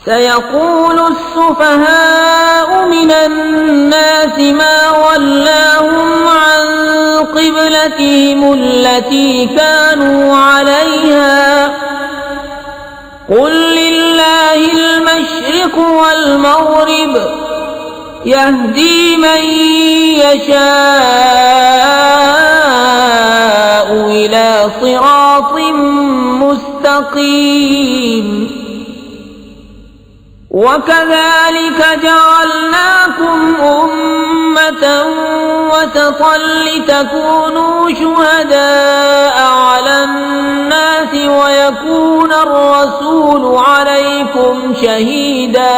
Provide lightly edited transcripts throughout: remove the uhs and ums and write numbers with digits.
सयक़ूलु अस्सुफ़हाउ मिनन्नासि मा वल्लाहुम अन क़िब्लतिहिमुल्लती कानू अलैहा क़ुल लिल्लाहिल मशरिक़ु वल मग़रिब यहदी मन यशाअ इला सिरातिम मुस्तक़ीम वकज़ालिक जअलनाकुम उम्मतन वसतन लितकूनू शुहदाअ अलन्नासि वयकून अर्रसूलु अलैकुम शहीदा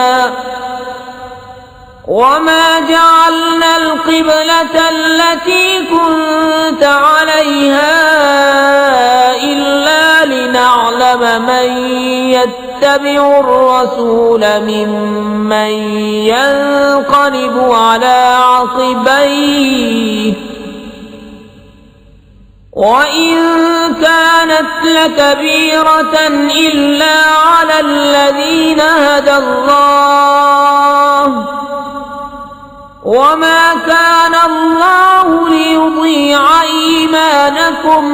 वमा जअलना अल-क़िब्लता अल्लती कुन्त अलैहा इल्ला लिनअलम मन यत्तबिउ अर्रसूल मिम्मन यन्क़लिबु अला अक़बैहि वइन कानत लकबीरतन इल्ला अला अल्लज़ीना हदल्लाह वमा कान अल्लाहु लियुज़ीअ ईमानकुम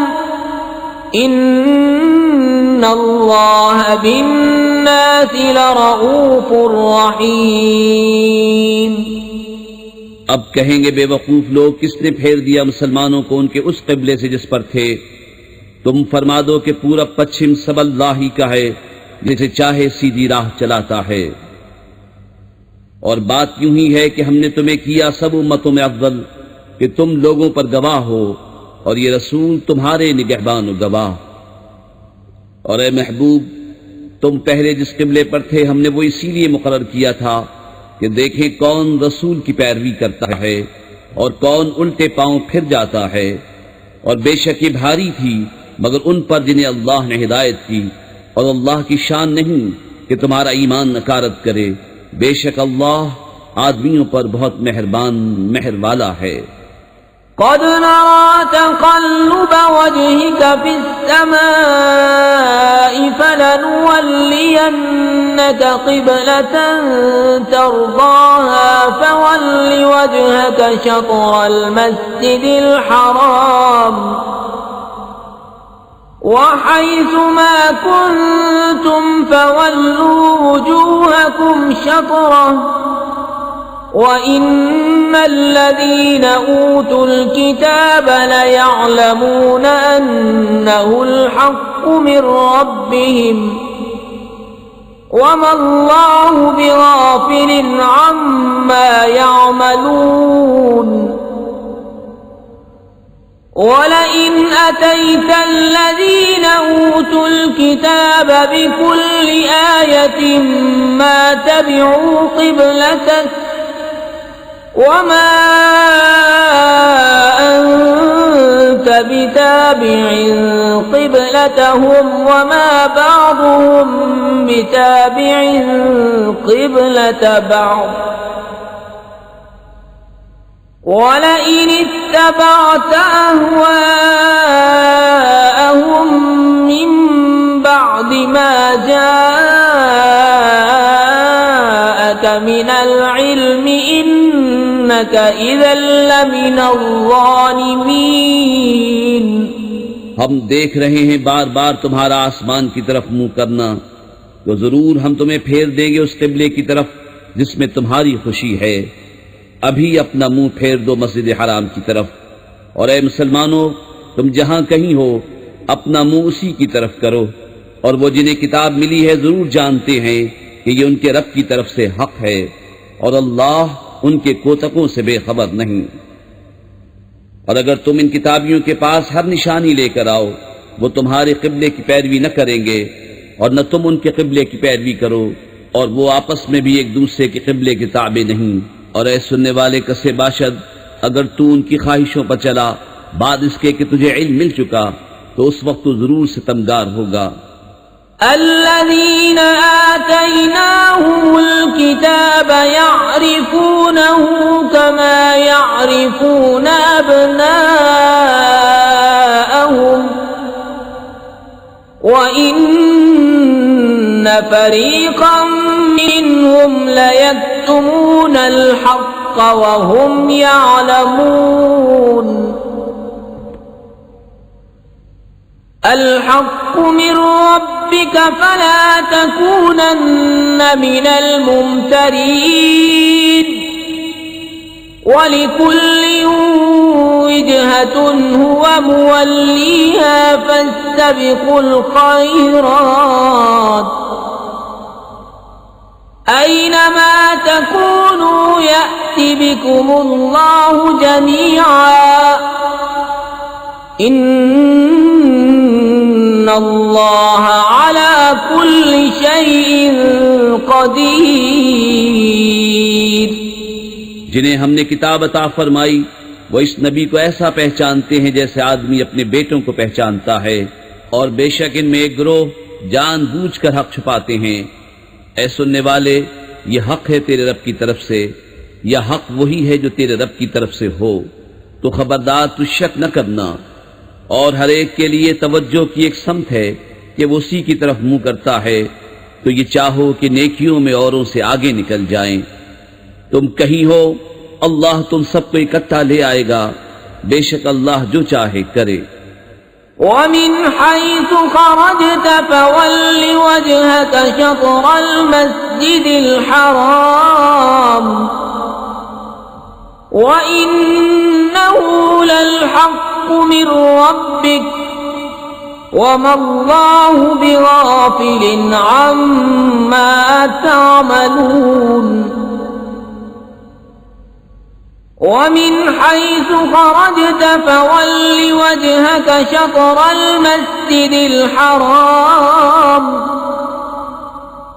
इन्नल्लाह बिन्नासि लरऊफ़ुर रहीम। अब कहेंगे बेवकूफ लोग, किसने फेर दिया मुसलमानों को उनके उस क़िबले से जिस पर थे। तुम फरमा दो कि पूरब पश्चिम सब अल्लाह ही का है, जिसे चाहे सीधी राह चलाता है। और बात यूं ही है कि हमने तुम्हें किया सब उम्मतों में अफ़ज़ल कि तुम लोगों पर गवाह हो, और ये रसूल तुम्हारे निगहबान गवाह। और ए महबूब, तुम पहले जिस क़िबले पर थे हमने वो इसीलिए मुक़र्रर किया था कि देखें कौन रसूल की पैरवी करता है और कौन उल्टे पांव फिर जाता है। और बेशक ये भारी थी मगर उन पर जिन्हें अल्लाह ने हिदायत की, और अल्लाह की शान नहीं कि तुम्हारा ईमान नकारत करे। बेशक अल्लाह आदमियों पर बहुत मेहरबान मेहर वाला है। क़द नरा तक़ल्लुब वजहिक फ़िस्समाइ फ़लनुवल्लियन्नक क़िब्लतन तर्ज़ाहा फ़वल्लि वजहक शत्रल मस्जिदिल हराम वहैसुमा कुन्तुम फ़वल्लू वुजूहकुम शत्रह वइन्नल्लज़ीन ऊतुल किताब लयअलमून अन्नहुल हक़्क़ु मिर रब्बिहिम वमल्लाहु बिग़ाफ़िलिन अम्मा यअमलून। वलइन अतैतल्लज़ीन ऊतुल किताब बिकुल्लि आयतिन मा तबिअू क़िब्लतक वमा अंत बिताबिइन क़िब्लतहुम वमा बअदुहुम बिताबिइन क़िब्लत बअद वलइन इत्तबअत अहवाअहुम मिन बअदि मा जाअक मिनल इल्मि इन्नक इज़न लमिनज़ ज़ालिमीन। हम देख रहे हैं बार बार तुम्हारा आसमान की तरफ मुंह करना, तो जरूर हम तुम्हें फेर देंगे उस क़िबले की तरफ जिसमें तुम्हारी खुशी है। अभी अपना मुंह फेर दो मस्जिद हराम की तरफ, और ए मुसलमानों, तुम जहां कहीं हो अपना मुंह उसी की तरफ करो। और वो जिन्हें किताब मिली है जरूर जानते हैं कि ये उनके रब की तरफ से हक है, और अल्लाह उनके कोतकों से बेखबर नहीं। और अगर तुम इन किताबियों के पास हर निशानी लेकर आओ, वो तुम्हारे क़िबले की पैरवी न करेंगे और न तुम उनके क़िबले की पैरवी करो, और वो आपस में भी एक दूसरे के क़िबले के ताबे नहीं। और ऐ सुनने वाले कसे बाशद, अगर तू उनकी ख्वाहिशों पर चला बाद इसके कि तुझे इल्म मिल चुका, तो उस वक्त तू जरूर सितमगार होगा। अल्लज़ीना आतैनाहुमुल किताब यअरिफूनहु कमा यअरिफून अब्नाअहुम व इन्न फरीक़म मिनहुम लयक्तुमून अल-हक़्क़ वहुम यअलमून अल-हक़्क़ु मिन रब्बिक फला तकूनन्न मिनल मुमतरीन वलिकुल्लिन वजहतुन हुवा मुवल्लीहा फस्तबिकुल खैरात ऐनमा तकूनू यअति बिकुमुल्लाहु जमीआ इन्नल्लाह अला कुल्लि शैइन क़दीर। जिन्हें हमने किताब अता फरमाई वो इस नबी को ऐसा पहचानते हैं जैसे आदमी अपने बेटों को पहचानता है, और बेशक इनमें एक गिरोह जानबूझकर हक छुपाते हैं। ऐ सुनने वाले, ये हक है तेरे रब की तरफ से, या हक वही है जो तेरे रब की तरफ से हो, तो खबरदार तू शक न करना। और हर एक के लिए तवज्जो की एक समत है कि वो उसी की तरफ मुंह करता है, तो ये चाहो कि नेकियों में औरों से आगे निकल जाएं। तुम कहीं हो, अल्लाह तुम सबको इकट्ठा ले आएगा, बेशक अल्लाह जो चाहे करे। वमिन हैसु खरजत फवल्लि वजहक शत्रल मस्जिदिल हराम व इन्नहु लल हक़्क़ु मिन रब्बिक वमल्लाहु बिगाफिलिन अम्मा तअमलून। वमिन हैसु खरजत फवल्लि वजहक शत्रल मस्जिदिल हराम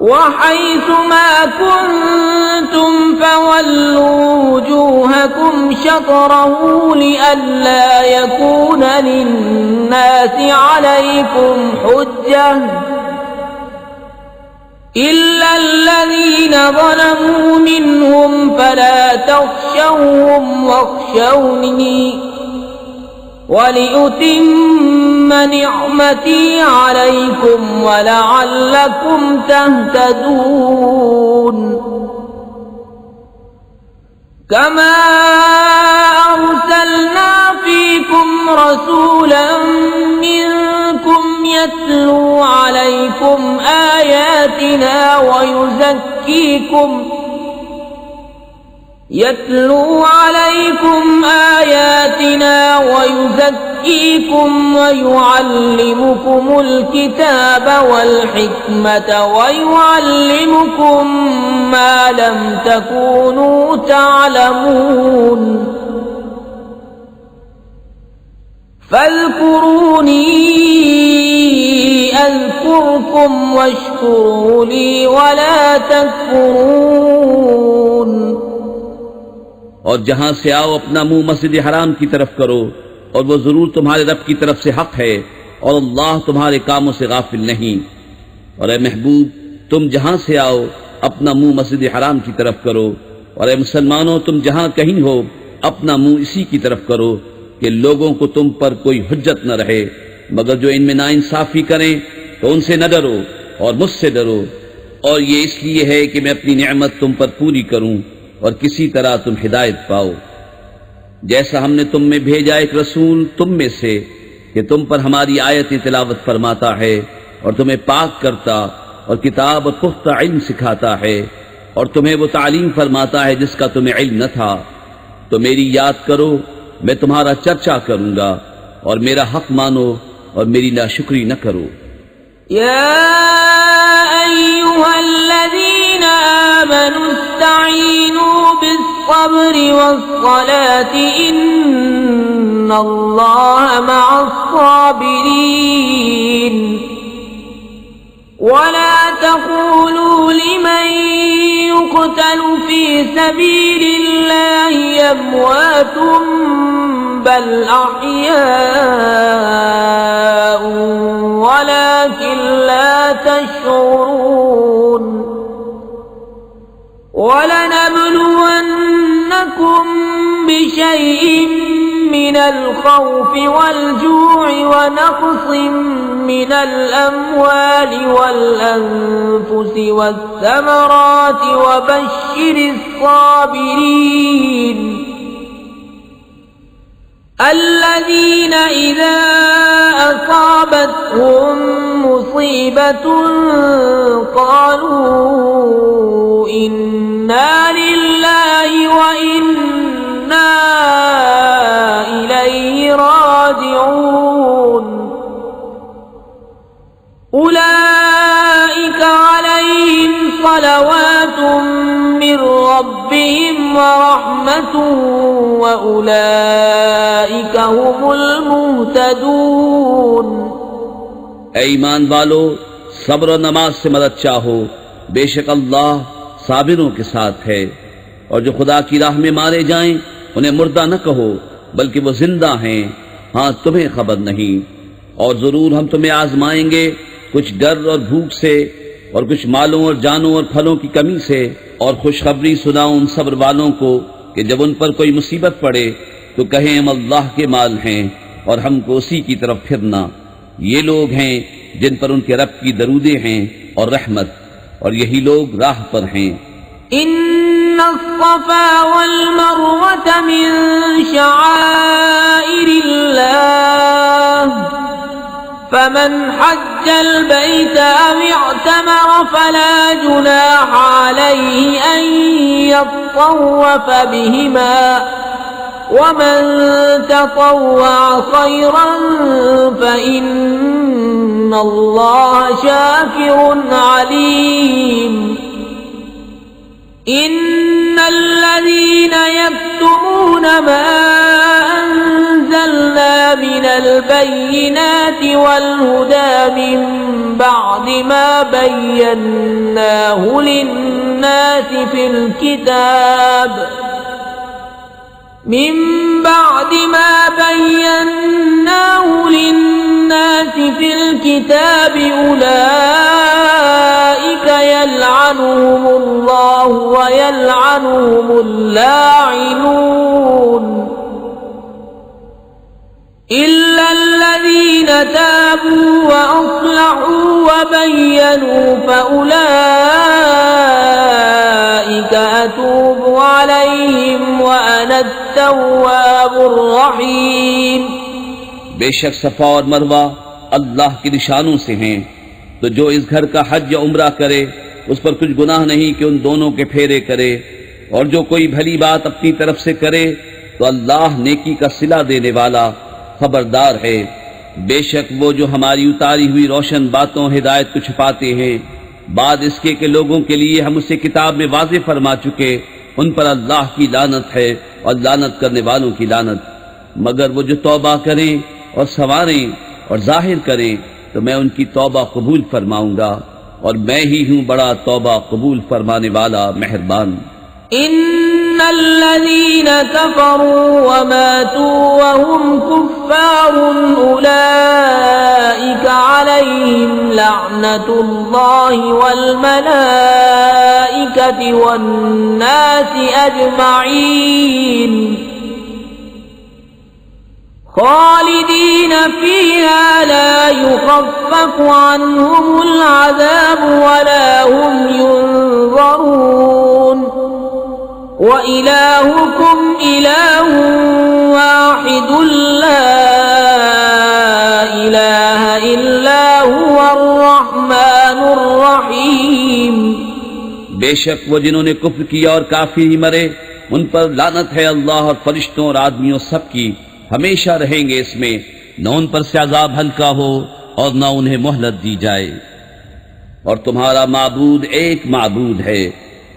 वहैसु मा कुन्तुम फवल्लू वुजूहकुम शत्रहु लिअल्ला यकून लिन्नासि अलैकुम हुज्जह इल्ला अल्लज़ीना ज़लमू मिनहुम फला तख्शवहुम वख्शवनी वलिउतिम्म निअमती अलैकुम वलअल्लकुम तहतदून। कमा अर्सलना फीकुम रसूलन मिनकुम यत्लू अलैकुम आयातिना वयुज़क्कीकुम वयुअल्लिमुकुमुल किताब वल हिकमत वयुअल्लिमुकुम मा लम तकूनू तअलमून। फज़्कुरूनी अज़्कुरकुम वश्कुरू ली वला तकफुरून। और जहां से आओ अपना मुंह मस्जिद हराम की तरफ करो, और वो जरूर तुम्हारे रब की तरफ से हक है, और अल्लाह तुम्हारे कामों से गाफिल नहीं। और ए महबूब, तुम जहां से आओ अपना मुंह मस्जिद हराम की तरफ करो, और ए मुसलमानों, तुम जहां कहीं हो अपना मुंह इसी की तरफ करो कि लोगों को तुम पर कोई हुज्जत न रहे, मगर जो इनमें नाइंसाफी करें तो उनसे न डरो और मुझसे डरो। और ये इसलिए है कि मैं अपनी नेमत तुम पर पूरी करूं और किसी तरह तुम हिदायत पाओ। जैसा हमने तुम में भेजा एक रसूल तुम में से कि तुम पर हमारी आयत तिलावत फरमाता है और तुम्हें पाक करता और किताब और पुख्ता इल्म सिखाता है, और तुम्हें वो तालीम फरमाता है जिसका तुम्हें इल्म न था, तो मेरी याद करो, मैं तुम्हारा चर्चा करूंगा, और मेरा हक मानो और मेरी नाशुक्री न करो। या अय्युहल्लज़ीना आमनू इस्तईनू बिस्सब्रि वस्सलाति इन्नल्लाहा मअस्साबिरीन। वला तक़ूलू लिमन युक़तलु फी सबीलिल्लाहि अम्वातुम बल अह्याउ वलाकिन ला तशऊरून। वलनब्लुवन्नकुम बिशैइन मिनल खौफि वल जू'i व नक़्सिन मिनल अम्वालि वल अनफुसि वस्समराति व बश्शिरिस साबिरीन الذين إذا أصابتهم مصيبة قالوا إنا لله وإنا إليه راجعون أولئك عليهم صلوات من ربهم ورحمة وأولئك هم المهتدون। ऐ ईमान वालो, सब्र और नमाज से मदद चाहो, बेशक अल्लाह साबिरों के साथ है। और जो खुदा की राह में मारे जाएं उन्हें मुर्दा न कहो, बल्कि वो जिंदा हैं, हाँ तुम्हें खबर नहीं। और जरूर हम तुम्हें आजमाएंगे, कुछ डर और भूख से, और कुछ मालों और जानों और फलों की कमी से। और खुशखबरी सुनाओ उन सब्र वालों को कि जब उन पर कोई मुसीबत पड़े तो कहें हम अल्लाह के माल हैं और हमको उसी की तरफ फिरना। ये लोग हैं जिन पर उनके रब की दरूदे हैं और रहमत, और यही लोग राह पर हैं। इन्नस्सफ़ा वल मरवत मिन शआइरिल्लाह फमन हज्जल बैत अव इअतमर फला जुनाह अलैहि अन यत्तव्वफ़ बिहिमा वमन ततव्वअ खैरन फ़इन्नल्लाह शाकिरुन अलीम। इन्नल्लज़ीन यक्तुमून मा अंज़लना मिनल बय्यिनाति वल हुदा मिन बअदि मा बय्यन्नाहु लिन्नासि फिल किताब من بعد ما بيناه للناس في الكتاب أولئك يلعنهم الله ويلعنهم اللاعنون إلا الذين تابوا وأصلحوا وبينوا فأولئك أتوب عليهم وأنا التواب الرحيم। बेशक सफा और मरवा अल्लाह के निशानों से हैं, तो जो इस घर का हज या उम्रा करे उस पर कुछ गुनाह नहीं कि उन दोनों के फेरे करे। और जो कोई भली बात अपनी तरफ से करे तो अल्लाह नेकी का सिला देने वाला खबरदार है। बेशक वो जो हमारी उतारी हुई रोशन बातों हिदायत को छुपाते हैं, बाद इसके के लोगों के लिए हम उसे किताब में वाज़ेह फरमा चुके, उन पर अल्लाह की लानत है और लानत करने वालों की लानत। मगर वो जो तौबा करें और संवारें और जाहिर करें तो मैं उनकी तौबा कबूल फरमाऊंगा, और मैं ही हूँ बड़ा तौबा कबूल फरमाने वाला मेहरबान। इन्नल्लज़ीन कफ़रू व मातू व हुम कुफ़्फ़ारुन उलाइका अलैहिम लअनतुल्लाहि वल मलाइकति वन नासि अजमईन खालिदीन फीहा ला युख़फ़्फ़फ़ु अन्हुमुल अज़ाब वला हुम युनज़रून व इलाहुकुम इलाहुन वाहिदुन ला इलाहा इल्ला हुवर रहमानुर रहीम। बेशक वो जिन्होंने कुफ्र किया और काफिर ही मरे उन पर लानत है अल्लाह और फरिश्तों और आदमियों सब की, हमेशा रहेंगे इसमें, न उन पर से अज़ाब हल्का हो और न उन्हें मोहलत दी जाए। और तुम्हारा माबूद एक माबूद है,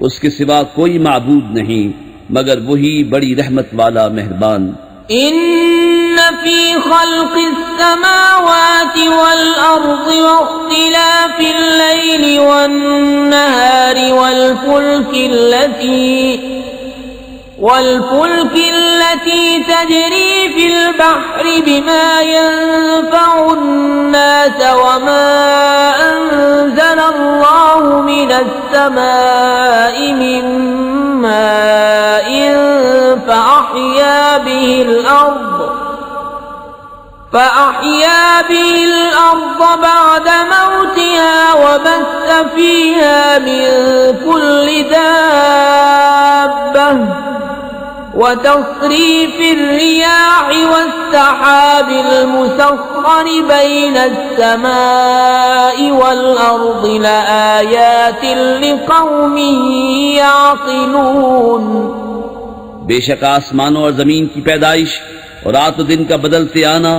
उसके सिवा कोई माबूद नहीं मगर वही बड़ी रहमत वाला मेहरबान। इन्न फी खल्क़िस समावाति वल अर्ज़ि वख्तिलाफिल लैलि वन नहारि वल फुल्कि التي تجري في البحر بما ينفع الناس وما أنزل الله من السماء من ماء فأحيا به الأرض فأحيا به الأرض بعد موتها وبث فيها من كل دابة وتصريف الرياح والسحاب المسخر بين السماء والأرض لآيات لقوم يعقلون। बेशक आसमानों और जमीन की पैदाइश और रात दिन का बदलते आना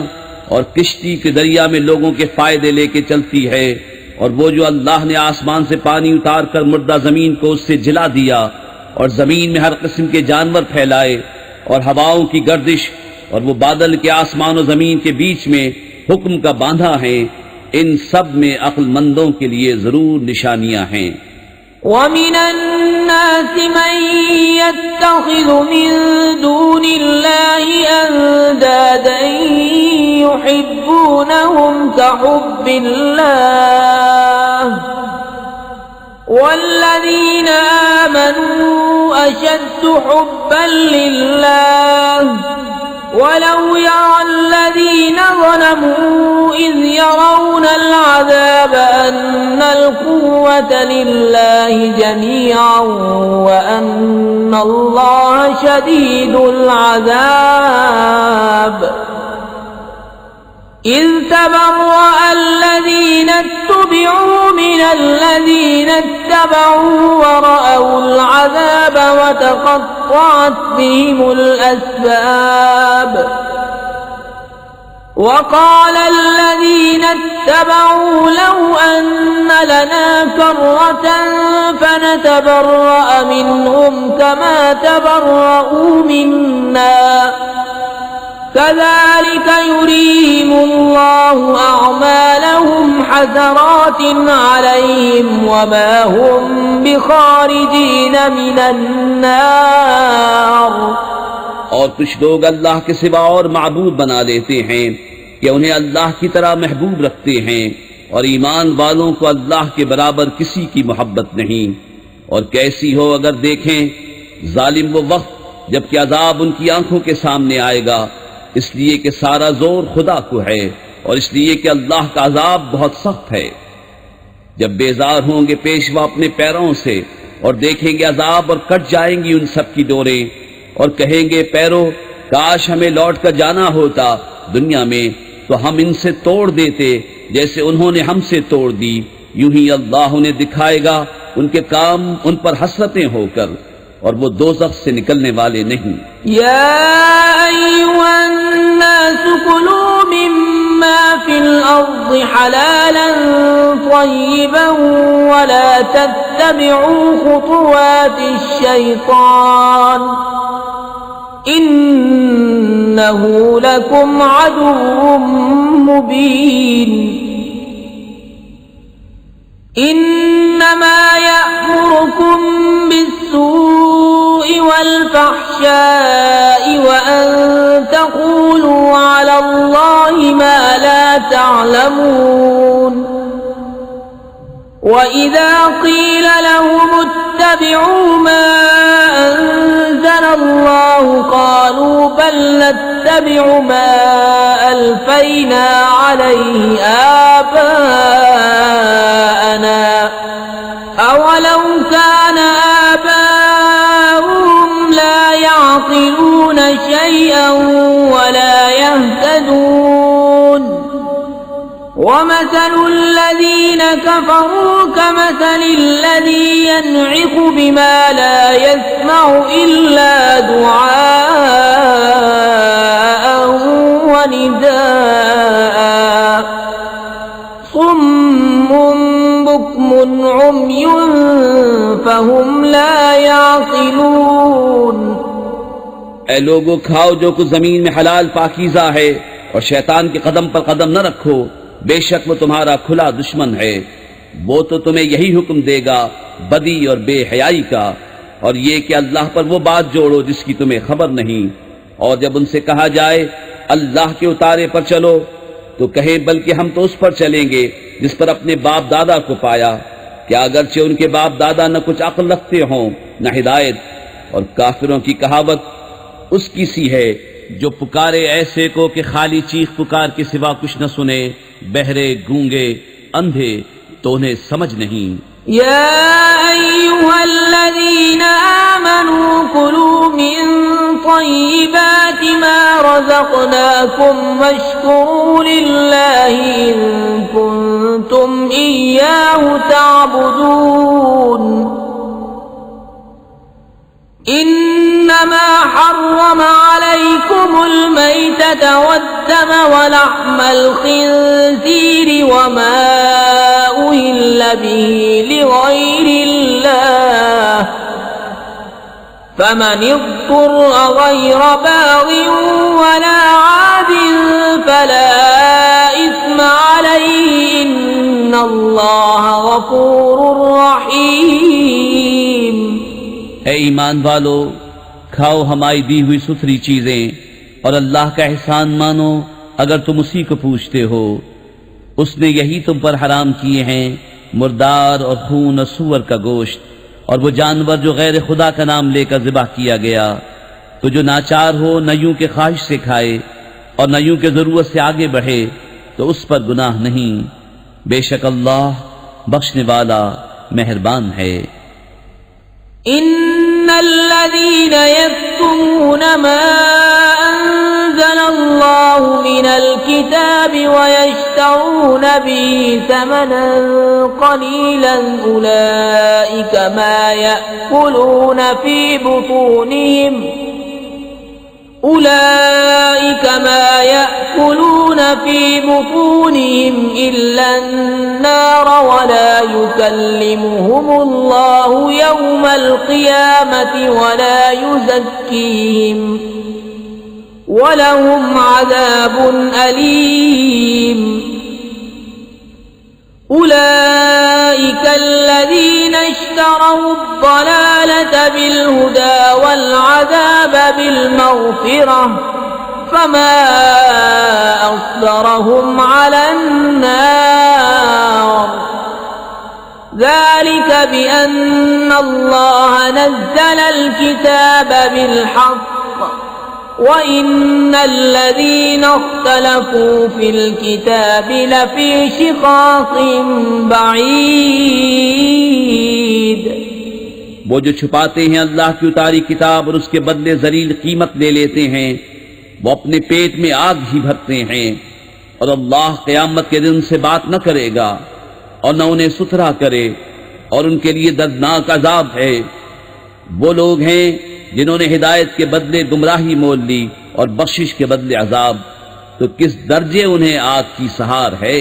और किश्ती के दरिया में लोगों के फायदे लेके चलती है, और वो जो अल्लाह ने आसमान से पानी उतार कर मुर्दा जमीन को उससे जिला दिया और जमीन में हर किस्म के जानवर फैलाए और हवाओं की गर्दिश और वो बादल के आसमान और जमीन के बीच में हुक्म का बांधा है, इन सब में अक्लमंदों के लिए जरूर निशानियां हैं। وَمِنَ النَّاسِ مَن يَتَّخِذُ مِن دُونِ اللَّهِ أَندَادًا يُحِبُّونَهُمْ كَحُبِّ اللَّهِ وَالَّذِينَ آمَنُوا أَشَدُّ حُبًّا لِلَّهِ وَلَوْ يَرَى الَّذِينَ ظَلَمُوا إِذْ يَرَوْنَ الْعَذَابَ أَنَّ الْقُوَّةَ لِلَّهِ جَمِيعًا وَأَنَّ اللَّهَ شَدِيدُ الْعَذَابِ إِذْ تَبَرَّأَ الَّذِينَ اتُّبِعُوا مِنَ الَّذِينَ اتَّبَعُوا وَرَأَوُا الْعَذَابَ وَتَقَطَّعَتْ بِهِمُ الْأَسْبَابُ وَقَالَ الَّذِينَ اتَّبَعُوا لَوْ أَنَّ لَنَا كَرَّةً فَنَتَبَرَّأَ مِنْهُمْ كَمَا تَبَرَّؤُوا مِنَّا كَذَلِكَ يُرِيهِمُ اللَّهُ أَعْمَالَهُمْ حَسَرَاتٍ عَلَيْهِمْ وَمَا هُمْ بِخَارِجِينَ مِنَ النَّارِ। और कुछ लोग अल्लाह के सिवा और माबूद बना लेते हैं कि उन्हें अल्लाह की तरह महबूब रखते हैं, और ईमान वालों को अल्लाह के बराबर किसी की मोहब्बत नहीं। और कैसी हो अगर देखें जालिम वो वक्त जबकि अजाब उनकी आंखों के सामने आएगा, इसलिए कि सारा जोर खुदा को है और इसलिए कि अल्लाह का अजाब बहुत सख्त है। जब बेजार होंगे पेशवा अपने पैरों से और देखेंगे अजाब और कट जाएंगी उन सब की डोरें, और कहेंगे पैरों काश हमें लौट कर जाना होता दुनिया में तो हम इनसे तोड़ देते जैसे उन्होंने हमसे तोड़ दी। यूं ही अल्लाह उन्हें दिखाएगा उनके काम उन पर हसरतें होकर, और वो दोज़ख से निकलने वाले नहीं। या अय्युहन्नास कुलू मिम्मा फिल अर्ज़ि हलालन तय्यिबन वला तत्तबि'ू खुतुवातिश शैतान इन्नहु लकुम अदुव्वुम मुबीन। इन्नमा यअमुरुकुम बिस्सूइ वल्फहशाइ वअन तक़ूलू अला अल्लाहि मा ला तअलमून। वइज़ा क़ील लहुम इत्तबि'ू मा अंज़ल अल्लाहु क़ालू बल नत्तबि'ु मा अल्फ़ैना अलैहि आबाअना अवलौ कान आबाउहुम ला यअक़िलून शैअन वला यहतदून। वमثل الذين كفروا كمثل الذي ينعق بما لا يسمع إلا دعاء ونداء صم بكم عمي فهم لا يعقلون। ऐ लोगो खाओ जो कुछ जमीन में हलाल पाकीज़ा है और शैतान के कदम पर कदम न रखो, बेशक वो तुम्हारा खुला दुश्मन है। वो तो तुम्हें यही हुक्म देगा बदी और बेहयाई का, और ये कि अल्लाह पर वो बात जोड़ो जिसकी तुम्हें खबर नहीं। और जब उनसे कहा जाए अल्लाह के उतारे पर चलो तो कहें बल्कि हम तो उस पर चलेंगे जिस पर अपने बाप दादा को पाया। क्या अगरचे उनके बाप दादा न कुछ अक्ल रखते हों न हिदायत। और काफिरों की कहावत उसकी सी है जो पुकारे ऐसे को कि खाली चीख पुकार के सिवा कुछ न सुने, बहरे, गूंगे, अंधे, तो उन्हें समझ नहीं। या अय्युहल्लज़ीना आमनू कुलू मिन तय्यिबाति मा रज़क़नाकुम वश्कुरू लिल्लाहि इन कुंतुम इय्याहु तअबुदून। इन्नमा हर्रम अलैकुमुल मैतत वद्दम वलहमल खिंज़ीर वमा उहिल्ल बिही लिगैरिल्लाह फमन इज़्तुर्र गैर बाग़िन वला आदिन फला इस्म अलैहि इन्नल्लाह गफूरुर रहीम। ऐ ईमान वालो, खाओ हमारी दी हुई सुथरी चीजें और अल्लाह का एहसान मानो अगर तुम उसी को पूछते हो। उसने यही तुम पर हराम किए हैं, मुर्दार और खून और सूअर का गोश्त और वो जानवर जो गैर खुदा का नाम लेकर ज़िबा किया गया। तो जो नाचार हो न यूं के ख्वाहिश से खाए और न यूं के जरूरत से आगे बढ़े तो उस पर गुनाह नहीं। बेशक अल्लाह बख्शने वाला मेहरबान है। इन्नल्लज़ीना यक्तुमूना मा अंज़लल्लाहु मिनल किताबि व यश्तरूना बिही समनन क़लीलन उलाइका मा यअकुलूना फी बुतूनिहिम इल्ला अन्नार वला युकल्लिमुहुमुल्लाहु यौमल क़ियामति वला युज़क्कीहिम वलहुम अज़ाबुन अलीम। उलाइका अल्लज़ीना इश्तरौ अद-दलालत बिल-हुदा वल-अज़ाब बिल-मग़फ़िरह फमा अस्बरहुम अलन्नार ज़ालिका बिअन्ना अल्लाह नज़्ज़लल किताब बिल-हक़्क़ व इन्नल्लज़ीना इख्तलफ़ू फ़िल किताबि लफ़ी शिक़ाक़िन बഈद। वो जो छुपाते हैं अल्लाह की उतारी किताब और उसके बदले जलील कीमत ले लेते हैं, वो अपने पेट में आग ही भरते हैं और अल्लाह क़यामत के दिन से बात न करेगा और न उन्हें सुथरा करे और उनके लिए दर्दनाक अजाब है। वो लोग हैं जिन्होंने हिदायत के बदले गुमराही मोल ली और बख्शिश के बदले अजाब, तो किस दर्जे उन्हें आग की सहार है।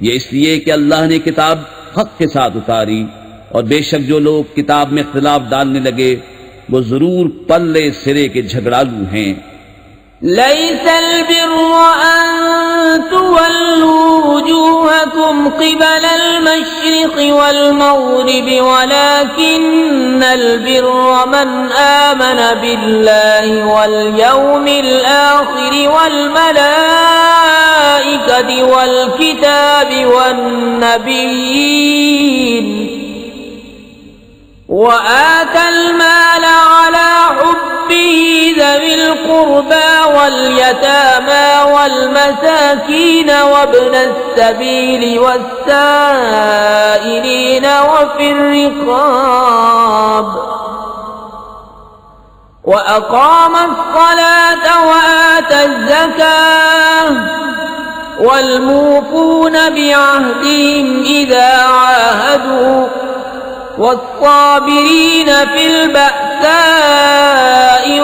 ये इसलिए कि अल्लाह ने किताब हक के साथ उतारी और बेशक जो लोग किताब में इख्तिलाफ डालने लगे वो जरूर पल्ले सिरे के झगड़ालू हैं। लैसल बिर्र अन तुवल्लू वुजूहकुम क़िबलल मशरिक़ि वल मग़रिबि वलाकिन्नल बिर्र मन आमन बिल्लाहि वल यौमिल आख़िरि वल मलाइकति वल किताबि वन नबिय्यीन व आतल माल अला हुब्बिही ज़विल क़ुर्बा वल यतामा वल मसाकीन वब्नस सबील वस्साइलीन वफ़िर रिक़ाब व अक़ामस सलात व आतज़ ज़कात वल मूफ़ून बिअहदिहिम इज़ा आहदू वस्साबिरीन फिल बअसाइ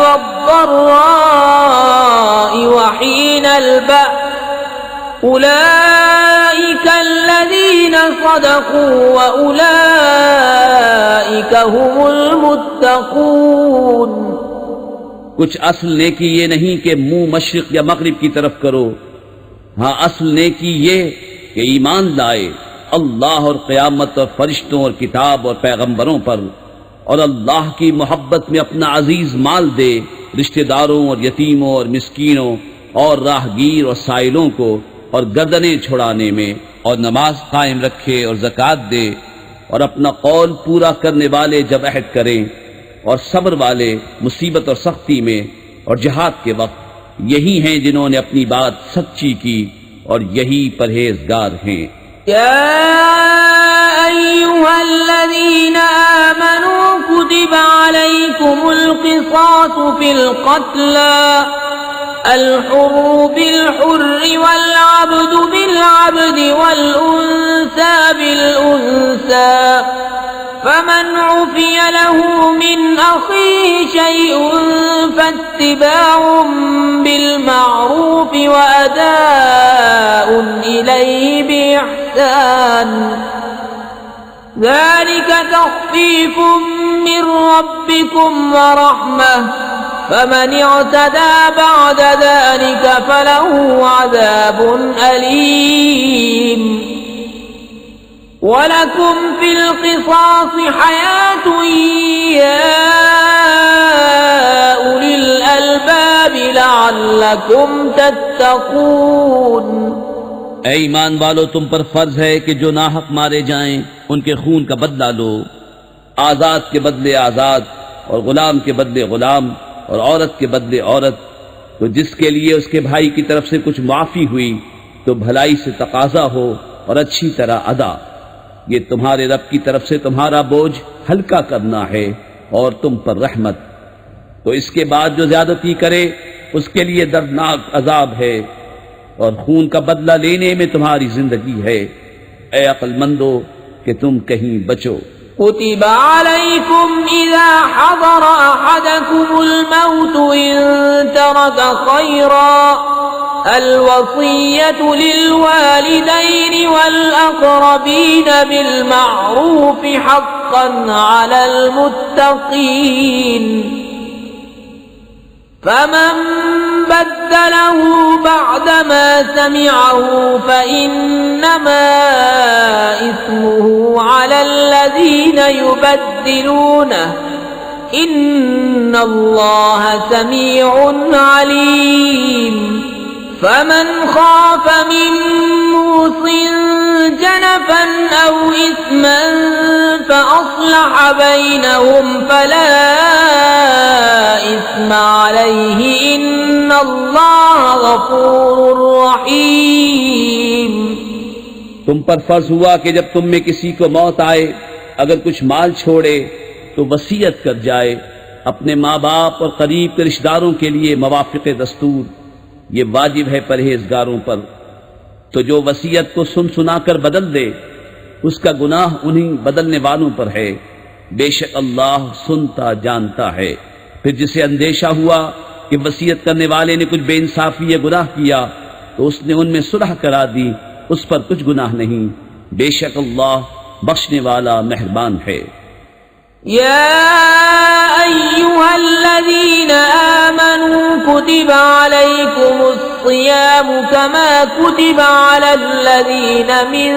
वद्दर्राइ वहीनल बअस उलाइका अल्लज़ीना सदक़ू व उलाइका हुमुल मुत्तक़ून। कुछ असल नेकी ये नहीं कि मुंह मशरिक या मगरिब की तरफ करो। हाँ, असल नेकी ये कि ईमान लाए अल्लाह और क़यामत और फरिश्तों और किताब और पैगंबरों पर और अल्लाह की मोहब्बत में अपना अजीज माल दे रिश्तेदारों और यतीमों और मिस्कीनों और राहगीर और साइलों को और गर्दनें छुड़ाने में और नमाज कायम रखे और ज़कात दे और अपना कौल पूरा करने वाले जब अहद करें और सब्र वाले मुसीबत और सख्ती में और जिहाद के वक्त यही हैं जिन्होंने अपनी बात सच्ची की और यही परहेजगार हैं। या अय्युहल्लज़ीना आमनू कुतिबा अलैकुमुल क़िसासु फिल क़त्ला अल-हुर्रु बिल-हुर्रि वल-अब्दु बिल-अब्दि वल-उन्सा बिल-उन्सा फमन उफ़िय लहू मिन अख़ीहि शैउन फत्तिबाउन बिल-मअरूफ़ व अदाउन इलैहि बिइहसान ज़ालिका तख़फ़ीफ़ुम मिन रब्बिकुम व रहमह फमन इअतदा बअद ज़ालिका फलहु अज़ाबुन अलीम वलकुम फिल क़िसास हयातुन या उलिल अलबाब लअल्लकुम तत्तक़ून। ऐ ईमान वालो, तुम पर फर्ज है कि जो नाहक मारे जाएं उनके खून का बदला लो, आजाद के बदले आजाद और गुलाम के बदले गुलाम और औरत के बदले औरत। तो जिसके लिए उसके भाई की तरफ से कुछ माफी हुई तो भलाई से तकाजा हो और अच्छी तरह अदा। ये तुम्हारे रब की तरफ से तुम्हारा बोझ हल्का करना है और तुम पर रहमत। तो इसके बाद जो ज्यादती करे उसके लिए दर्दनाक अजाब है और खून का बदला लेने में तुम्हारी जिंदगी है। ऐ अक्लमंदो कि तुम कहीं बचो। कुतिबा अलैकुम इज़ा हज़र अहदकुमुल मौत इन तरक खैरा अल-वसिय्यतु लिल-वालिदैनि वल-अक़रबीन बिल-मअरूफ़ हक़्क़न अलल मुत्तक़ीन फमन बद्दलहु बअदमा समिअहु फइन्नमा इस्मुहु अलल्लज़ीना युबद्दिलूनहु इन्नल्लाह समीउन अलीम। फमन खाफ मिन मूसिन जनफन औ इस्मन फअस्लह बैनहुम फला इस्म अलैहि इन्नल्लाह गफूरुर रहीम। तुम पर फर्ज हुआ कि जब तुम में किसी को मौत आए, अगर कुछ माल छोड़े तो वसीयत कर जाए अपने माँ बाप और करीब के रिश्तेदारों के लिए मवाफ़िक़ दस्तूर। ये वाजिब है परहेजगारों पर। तो जो वसीयत को सुन सुनाकर बदल दे उसका गुनाह उन्हीं बदलने वालों पर है। बेशक अल्लाह सुनता जानता है। फिर जिसे अंदेशा हुआ कि वसीयत करने वाले ने कुछ बेइंसाफी या गुनाह किया तो उसने उनमें सुलह करा दी, उस पर कुछ गुनाह नहीं। बेशक अल्लाह बख्शने वाला मेहरबान है। या अय्युहल्लज़ीना आमनू कुतिबा अलैकुमुस्सियामु कमा कुतिबा अलल्लज़ीना मिन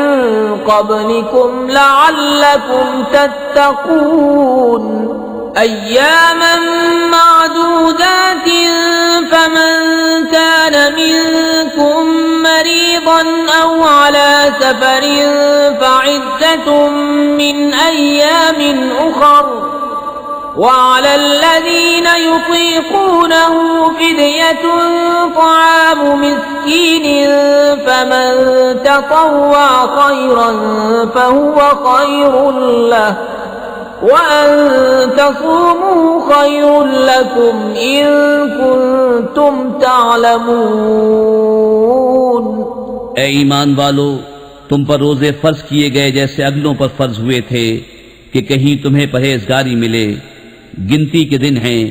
क़ब्लिकुम लअल्लकुम तत्तक़ून अय्यामन मादूदातिन फमन कान मिनकुम मरीदन औ अला सफरिन फ़इद्दतुम मिन अय्यामिन उख़र वअलल्लज़ीना युतीक़ूनहु फ़िद्यतुन तआमु मिस्कीनिन फमन ततव्वअ ख़ैरन फ़हुव ख़ैरुन लहु वअन तसूमू खैरुन लकुम इन कुंतुम तालमून। ऐ ईमान वालो, तुम पर रोजे फर्ज किए गए जैसे अगलों पर फर्ज हुए थे कि कहीं तुम्हें परहेजगारी मिले। गिनती के दिन हैं,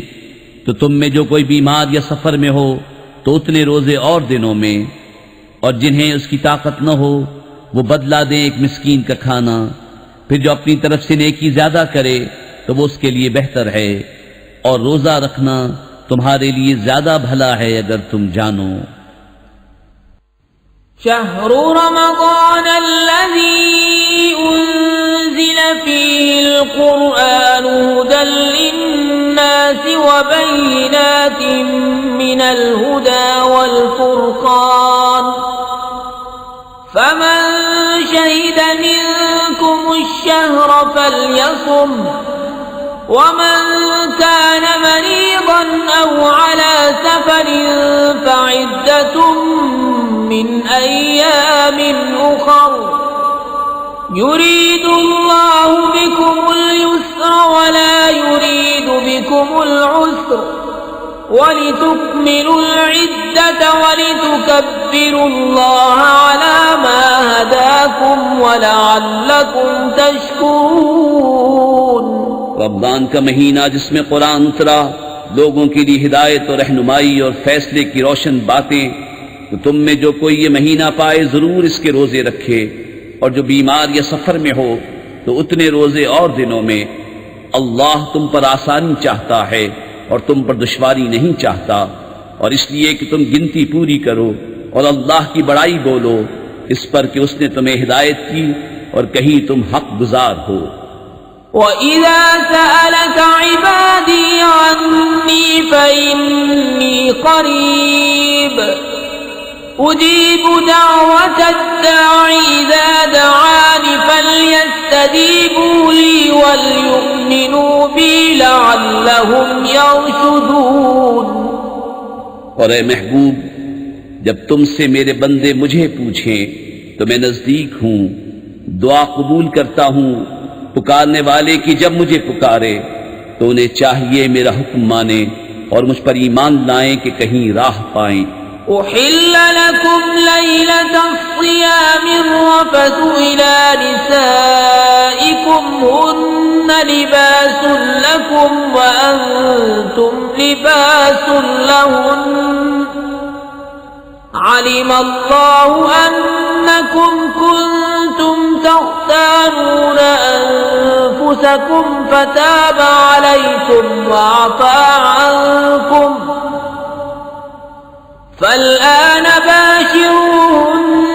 तो तुम में जो कोई बीमार या सफर में हो तो उतने रोजे और दिनों में, और जिन्हें उसकी ताकत न हो वो बदला दें एक मिस्कीन का खाना। फिर जो अपनी तरफ से नेकी ज्यादा करे तो वो उसके लिए बेहतर है, और रोजा रखना तुम्हारे लिए ज्यादा भला है अगर तुम जानो। शहरु रमज़ान अल्लज़ी उन्ज़िल फ़ीहिल क़ुरआन हुदल लिन्नासि व बय्यिनातिन मिनल हुदा वल फ़ुरक़ान फमन शहिद मिनकुमुश शहर फल्यसुम वमन कान मरीदन औ अला सफरिन फइद्दतुम मिन अय्यामिन उखर युरीदुल्लाहु बिकुमुल युस्र वला युरीदु बिकुमुल उस्र वलितुकमिलुल इद्दत वलितुकब्बिरुल्लाह अला मा हदाकुम वलअल्लकुम तशकुरून। रमजान का महीना जिसमें कुरान उतरा, लोगों के लिए हिदायत और रहनुमाई और फैसले की रोशन बातें, तो तुम में जो कोई ये महीना पाए जरूर इसके रोजे रखे, और जो बीमार या सफर में हो तो उतने रोजे और दिनों में। अल्लाह तुम पर आसानी चाहता है और तुम पर दुश्वारी नहीं चाहता, और इसलिए कि तुम गिनती पूरी करो और अल्लाह की बड़ाई बोलो इस पर कि उसने तुम्हें हिदायत की और कहीं तुम हक गुजार हो। वइज़ा सअलक इबादी अन्नी फइन्नी क़रीब उजीबु दअवतद दा'i इज़ा दअानि फल्यस्तजीबू ली वलयुमिनू बी लअल्लहुम यरशुदून। और ए महबूब, जब तुमसे मेरे बंदे मुझे पूछें तो मैं नजदीक हूं, दुआ कबूल करता हूं। पुकारने वाले की जब मुझे पुकारे तो उन्हें चाहिए मेरा हुक्म माने और मुझ पर ईमान लाएं कि कहीं राह पाएं। उहिल्ल लकुम लैलतस्सियामिर रफसु इला निसाइकुम हुन्न लिबासुन लकुम व अंतुम लिबासुन लहुन्न अलिमल्लाहु अन्नकुम कुंतुम तख्तानून अनफुसकुम फताब अलैकुम वअफा अन्कुम फल्आन बाशिरूहुन्न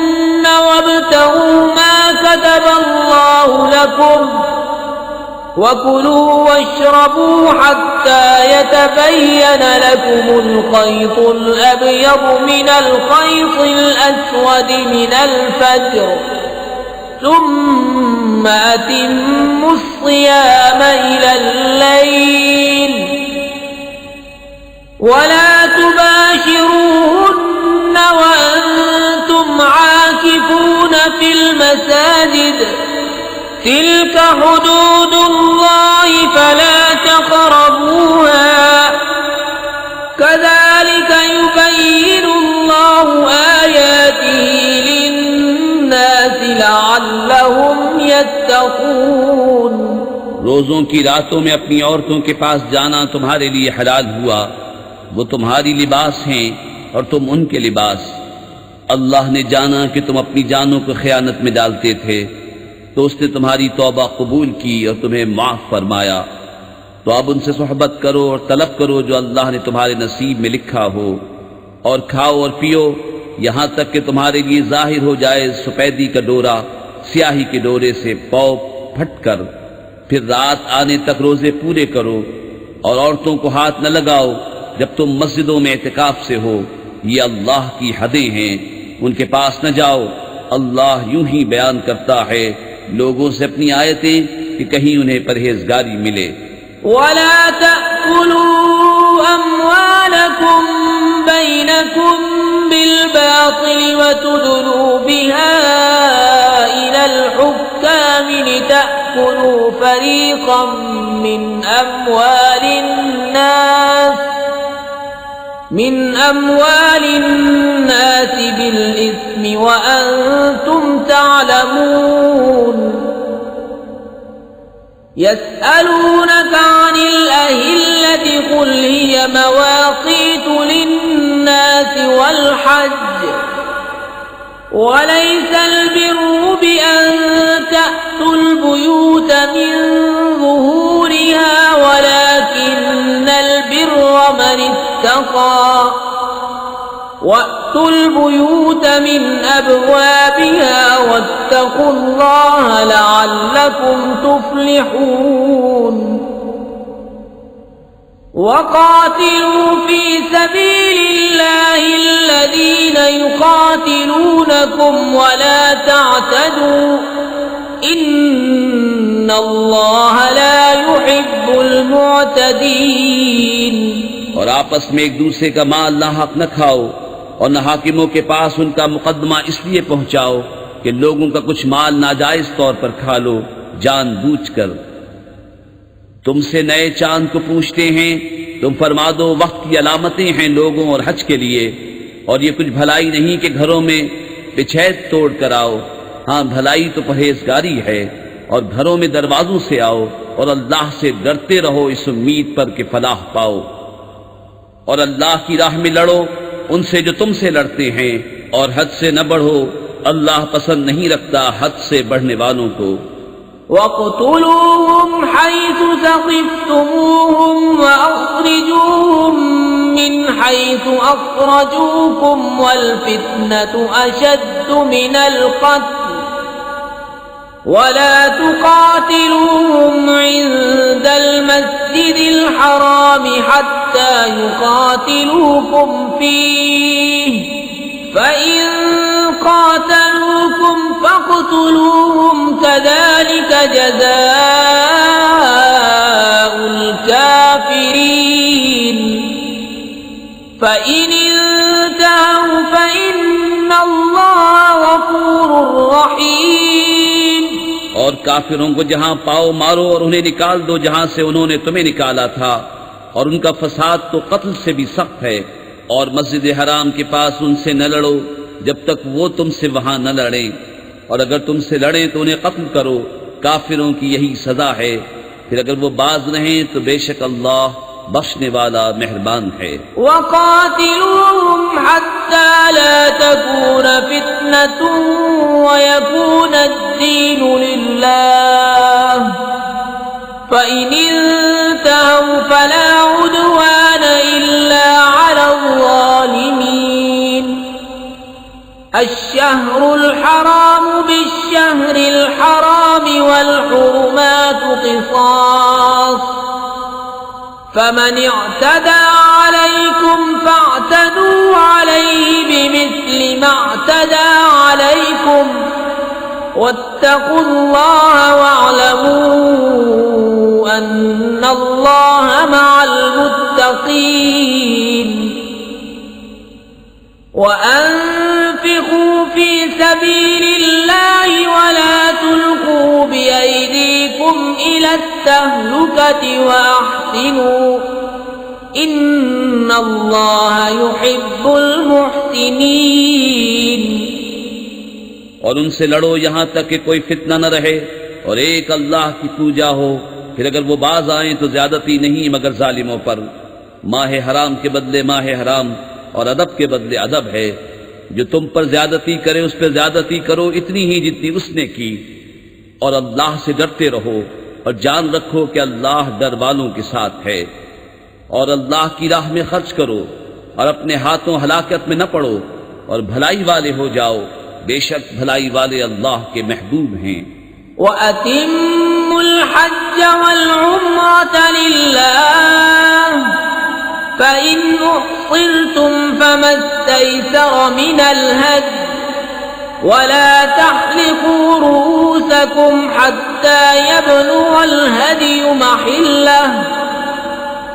वब्तगू मा कतबल्लाहु लकुम वकुलू वश्रबू हत्ता यतबय्यन लकुमुल खय्तुल अब्यदु मिनल खय्तिल अस्वदि मिनल फज्र सुम्मा अतिम्मुस सियाम इलल लैल वला तुबाशिरूहुन्न वअंतुम आकिफून फिल मसाजिद तिल्क हुदूदुल्लाहि फला तक़रबूहा कज़ालिक युबय्यिनुल्लाहु आयातिही लिन्नासि लअल्लहुम यत्तक़ून। रोजों की रातों में अपनी औरतों के पास जाना तुम्हारे लिए हलाल हुआ, वो तुम्हारी लिबास हैं और तुम उनके लिबास। अल्लाह ने जाना कि तुम अपनी जानों को खयानत में डालते थे, तो उसने तुम्हारी तौबा कबूल की और तुम्हें माफ फरमाया। तो अब उनसे सोहबत करो और तलब करो जो अल्लाह ने तुम्हारे नसीब में लिखा हो, और खाओ और पियो यहां तक कि तुम्हारे लिए जाहिर हो जाए सफेदी का डोरा स्याही के डोरे से पौ फट कर। फिर रात आने तक रोजे पूरे करो और औरतों को हाथ न लगाओ जब तुम मस्जिदों में एतिकाफ से हो। ये अल्लाह की हदें हैं, उनके पास न जाओ। अल्लाह यूं ही बयान करता है लोगों से अपनी आयतें कि कहीं उन्हें परहेजगारी मिले। वला तअकुलू अम्वालकुम बैनकुम बिलबातिल वतुदलू बिहा इलल हुक्काम लितअकुलू फरीक़न मिन अम्वालिन नास बिलइस्मि व अंतुम तअलमून। यस्अलूनका अनिल अहिल्लति कुल हिय मवाक़ीतु लिन्नास वल हज्ज वलैसल बिर्रु बिअन तअतुल बुयूत मिन ज़ुहूरिहा वलाकिन्नल बिर्र मन इत्तक़ा वअतुल बुयूत मिन अबवाबिहा वत्तक़ुल्लाह लअल्लकुम तुफ्लिहून। वक़ातिलू फी सबीलिल्लाहि अल्लज़ीना युक़ातिलूनकुम वला तअतदू इन्नल्लाह ला युहिब्बुल युहिब्बुल मुअतदीन। और आपस में एक दूसरे का माल नाहक न खाओ और न हाकिमों के पास उनका मुकदमा इसलिए पहुंचाओ कि लोगों का कुछ माल नाजायज तौर पर खा लो जानबूझकर। तुमसे नए चांद को पूछते हैं, तुम फरमा दो वक्त की अलामतें हैं लोगों और हज के लिए, और ये कुछ भलाई नहीं कि घरों में पिछैत तोड़ कर आओ। हाँ, भलाई तो परहेजगारी है, और घरों में दरवाजों से आओ और अल्लाह से डरते रहो इस उम्मीद पर कि फलाह पाओ। और अल्लाह की राह में लड़ो उनसे जो तुमसे लड़ते हैं, और हद से न बढ़ो, अल्लाह पसंद नहीं रखता हद से बढ़ने वालों को। वक़्तुलूहुम हैसु सक़िफ़्तुमूहुम वअख़रिजूहुम मिन हैसु अख़रजूकुम वल्फ़ित्नतु अशद्दु मिनल क़त्ल वला तुक़ातिलूहुम इन्दल मस्जिदिल हराम हत्ता युक़ातिलूकुम फ़ीहि फ़इन क़ातलूकुम फ़क़्तुलूहुम कज़ालिक जज़ाउल काफ़िरीन। फ़इन इंतहू फ़इन्नल्लाह गफ़ूरुर रहीम। और काफिरों को जहां पाओ मारो और उन्हें निकाल दो जहां से उन्होंने तुम्हें निकाला था, और उनका फसाद तो कत्ल से भी सख्त है। और मस्जिद हराम के पास उनसे न लड़ो जब तक वो तुमसे वहां न लड़ें, और अगर तुमसे लड़ें तो उन्हें कत्ल करो। काफिरों की यही सजा है। फिर अगर वो बाज रहें तो बेशक अल्लाह बख्शने वाला मेहरबान है। वक़ातिलूहुम हत्ता ला तकून फितनतुन वयकून अद्दीनु लिल्लाह फ़इन इंतहू फला उद्वान इल्ला अलल ज़ालिमीन। अश्शहरुल हराम बिश्शहरिल हराम वल हुरुमातु क़िसास फमन इअ्तदा अलैकुम फ़अ्तदू अलैहि बिमिस्लि मा अ'तदा अलैकुम वत्तक़ुल्लाह वअलमू अन्नल्लाह मअल मुत्तक़ीन। वअन्फ़िक़ू फ़ी सबीलिल्लाहि वला तुल्क़ू बिअयदीकुम इलत्तहलुकति वअहसिनू इन्नल्लाह युहिब्बुल मुहसिनीन। और उनसे लड़ो यहां तक कि कोई फितना न रहे और एक अल्लाह की पूजा हो। फिर अगर वो बाज आए तो ज्यादती नहीं मगर जालिमों पर। माह हराम के बदले माह हराम और अदब के बदले अदब है। जो तुम पर ज्यादती करे उस पर ज्यादती करो इतनी ही जितनी उसने की। और अल्लाह से डरते रहो और जान रखो कि अल्लाह डर वालों के साथ है। और अल्लाह की राह में खर्च करो और अपने हाथों हलाकत में न पड़ो और भलाई वाले हो जाओ। बेशक भलाई वाले अल्लाह के महबूब हैं। वअतिम्मुल हज्ज वल उम्रता लिल्लाह फ़इन उहसिरतुम फ़मस्तैसर मिनल हद्य वला तहलिकू रूअसकुम हत्ता यबलुगल हद्यु महिल्लह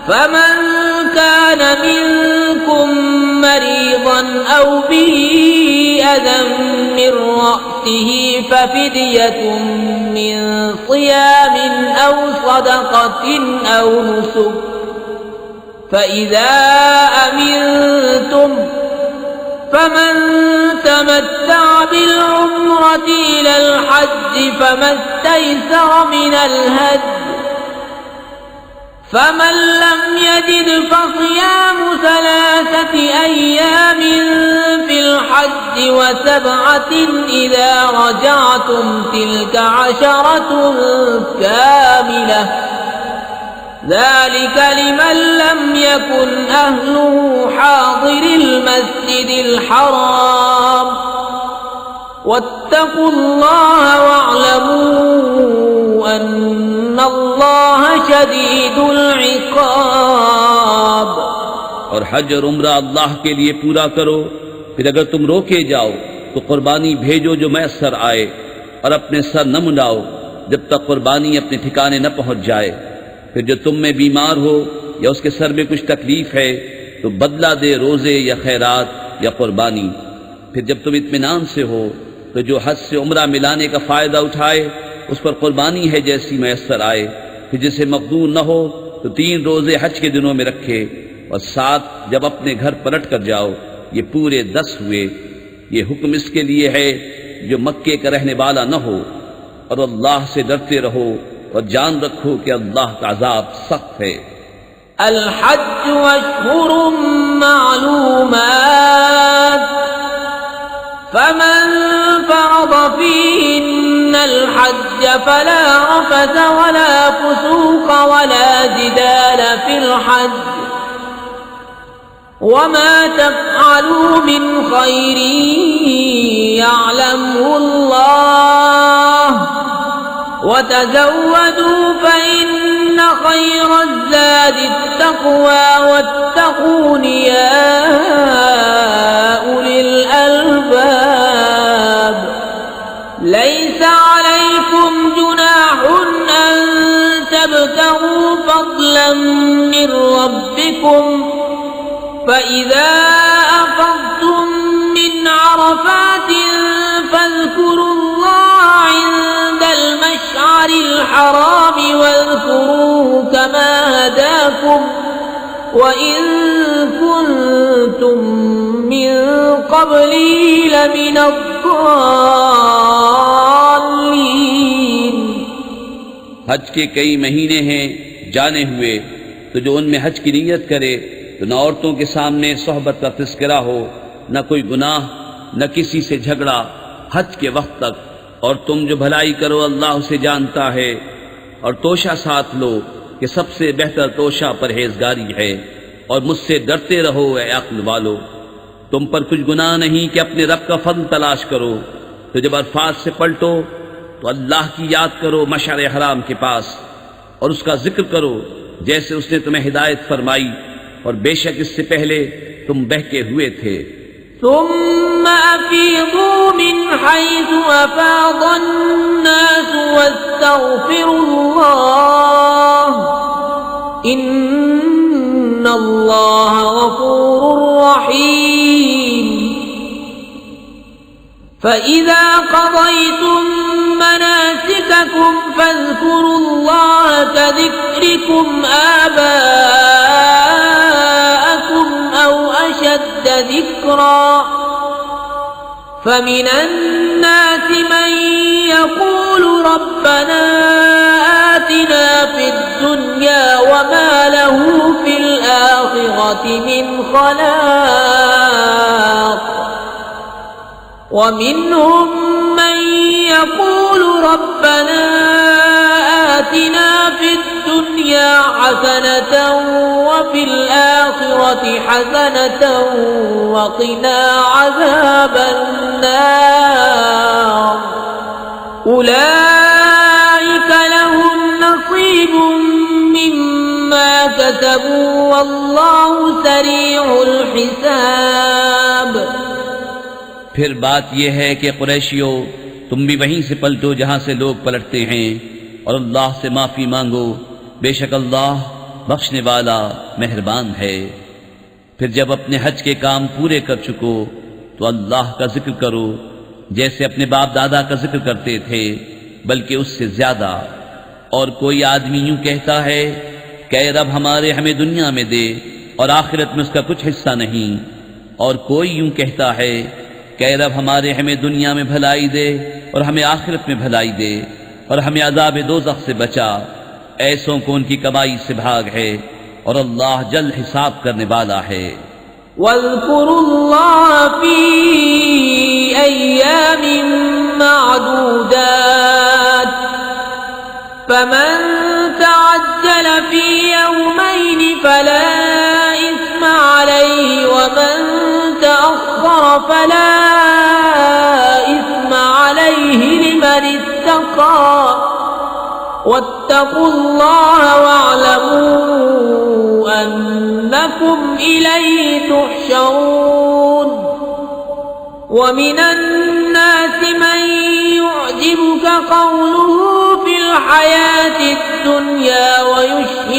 फमन कान मिनकुम मरीज़न औ बिही अज़न मिन रअसिही फफ़िद्यतुन मिन सियामिन औ सदक़तिन औ नुसुक फ़इज़ा अमिनतुम फमन तमत्तअ बिलउम्रति इलल हज्ज फमस्तैसर मिनल हद्य फमन लम यजिद फसियाम सलासति अय्याम फिल हज्ज वसबअतिन इज़ा रजअतुम तिल्क अशरतुन कामिलह ذلك لمن لم يكن أهله حاضر المسجد الحرام واتقوا الله واعلموا أن الله شديد العقاب। और हज और उम्रा अल्लाह के लिए पूरा करो। फिर अगर तुम रोके जाओ तो कुर्बानी भेजो जो मैसर आए, और अपने सर न मुंडाओ जब तक कुर्बानी अपने ठिकाने न पहुंच जाए। फिर जो तुम में बीमार हो या उसके सर में कुछ तकलीफ है तो बदला दे रोजे या खैरात या कुर्बानी। फिर जब तुम इत्मीनान से हो तो जो हज से उम्रा मिलाने का फायदा उठाए उस पर कुर्बानी है जैसी मैसर आए। फिर जिसे मकदूर न हो तो 3 रोजे हज के दिनों में रखे और 7 जब अपने घर पलट कर जाओ, ये पूरे 10 हुए। ये हुक्म इसके लिए है जो मक्के का रहने वाला न हो। और अल्लाह से डरते रहो और जान रखो कि अल्लाह का अजाब सख्त है। अल हज्ज अश्हुरुम मालूमात फमन फरद फीहिन्नल हज्ज फला रफस वला फुसूक वला जिदाल फिल हज्ज वमा तफ़अलू मिन खैरिन यअलमुहुल्लाह वतज़व्वदू फ़इन्न खैरज़्ज़ादि त्तक़वा वत्तक़ून या उलिल अलबाब। लैसा अलैकुम जुनाहुन अन तब्तगू फ़ज़लन मिन रब्बिकुम फ़इज़ा अफ़ज़्तुम मिन अरफ़ातिन फ़ज़्कुरुल्लाह इंदल मशअरिल हराम वज़्कुरूहु कमा हदाकुम वइन कुन्तुम मिन क़ब्लिही लमिनज़्ज़ालिमीन। हज के कई महीने हैं जाने हुए, तो जो उनमें हज की नीयत करे तो न औरतों के सामने सोहबत का तज़किरा हो, न कोई गुनाह, न किसी से झगड़ा हज के वक्त तक। और तुम जो भलाई करो अल्लाह उसे जानता है। और तोशा साथ लो कि सबसे बेहतर तोशा परहेजगारी है। और मुझसे डरते रहो ए अक्ल वालो, तुम पर कुछ गुनाह नहीं कि अपने रब का फضل तलाश करो। तो जब अरफात से पलटो तो अल्लाह की याद करो मशअर हराम के पास और उसका जिक्र करो जैसे उसने तुम्हें हिदायत फरमाई, और बेशक इससे पहले तुम बहके हुए थे। सुम्मा अफ़ीज़ू मिन हैसु अफ़ाज़न्नास वस्तग़फिरुल्लाह इन्नल्लाह गफ़ूरुर रहीम। फ़इज़ा क़ज़य्तुम मनासिककुम फ़ज़्कुरुल्लाह कज़िक्रिकुम आबाअकुम औ अशद्द ज़िक्रा। फमिन अन्नास मन यक़ूलु रब्बना आतिना फ़िद दुन्या वमा लहु फ़िल आख़िरति मिन ख़लाक़ वमिनहुम मन यक़ूलु रब्बना आतिना फ़िद दुन्या हसनतन वफ़िल आख़िरति हसनतन वक़िना अज़ाबन नार। उलाइका लहुम नसीबुम मिम्मा कसबू वल्लाहु सरीउल हिसाब। फिर बात यह है कि कुरैशियों, तुम भी वहीं से पलटो जहां से लोग पलटते हैं और अल्लाह से माफी मांगो, बेशक अल्लाह बख्शने वाला मेहरबान है। फिर जब अपने हज के काम पूरे कर चुको तो अल्लाह का जिक्र करो जैसे अपने बाप दादा का जिक्र करते थे, बल्कि उससे ज्यादा। और कोई आदमी यूं कहता है कि रब हमारे हमें दुनिया में दे और आखिरत में उसका कुछ हिस्सा नहीं, और कोई यूं कहता है कि रब हमारे हमें दुनिया में भलाई दे और हमें आखिरत में भलाई दे और हमें अज़ाब दोज़ख से बचा। ऐसों को उनकी कमाई से भाग है और अल्लाह जल्द हिसाब करने वाला है। वज़्कुरुल्लाह फ़ी अय्यामिन मअदूदात फमन तअज्जल फ़ी यौमैन फला इस्म अलैहि वमन तअख़्ख़र फला इस्म अलैहि लिमन इत्तक़ा वत्तक़ुल्लाह वअलमू अन्नकुम इलैहि तुहशरून। वमिनन नासि मन युअजिबुका क़ौलुहु फ़िल हयातिद दुन्या वयुश्हिदु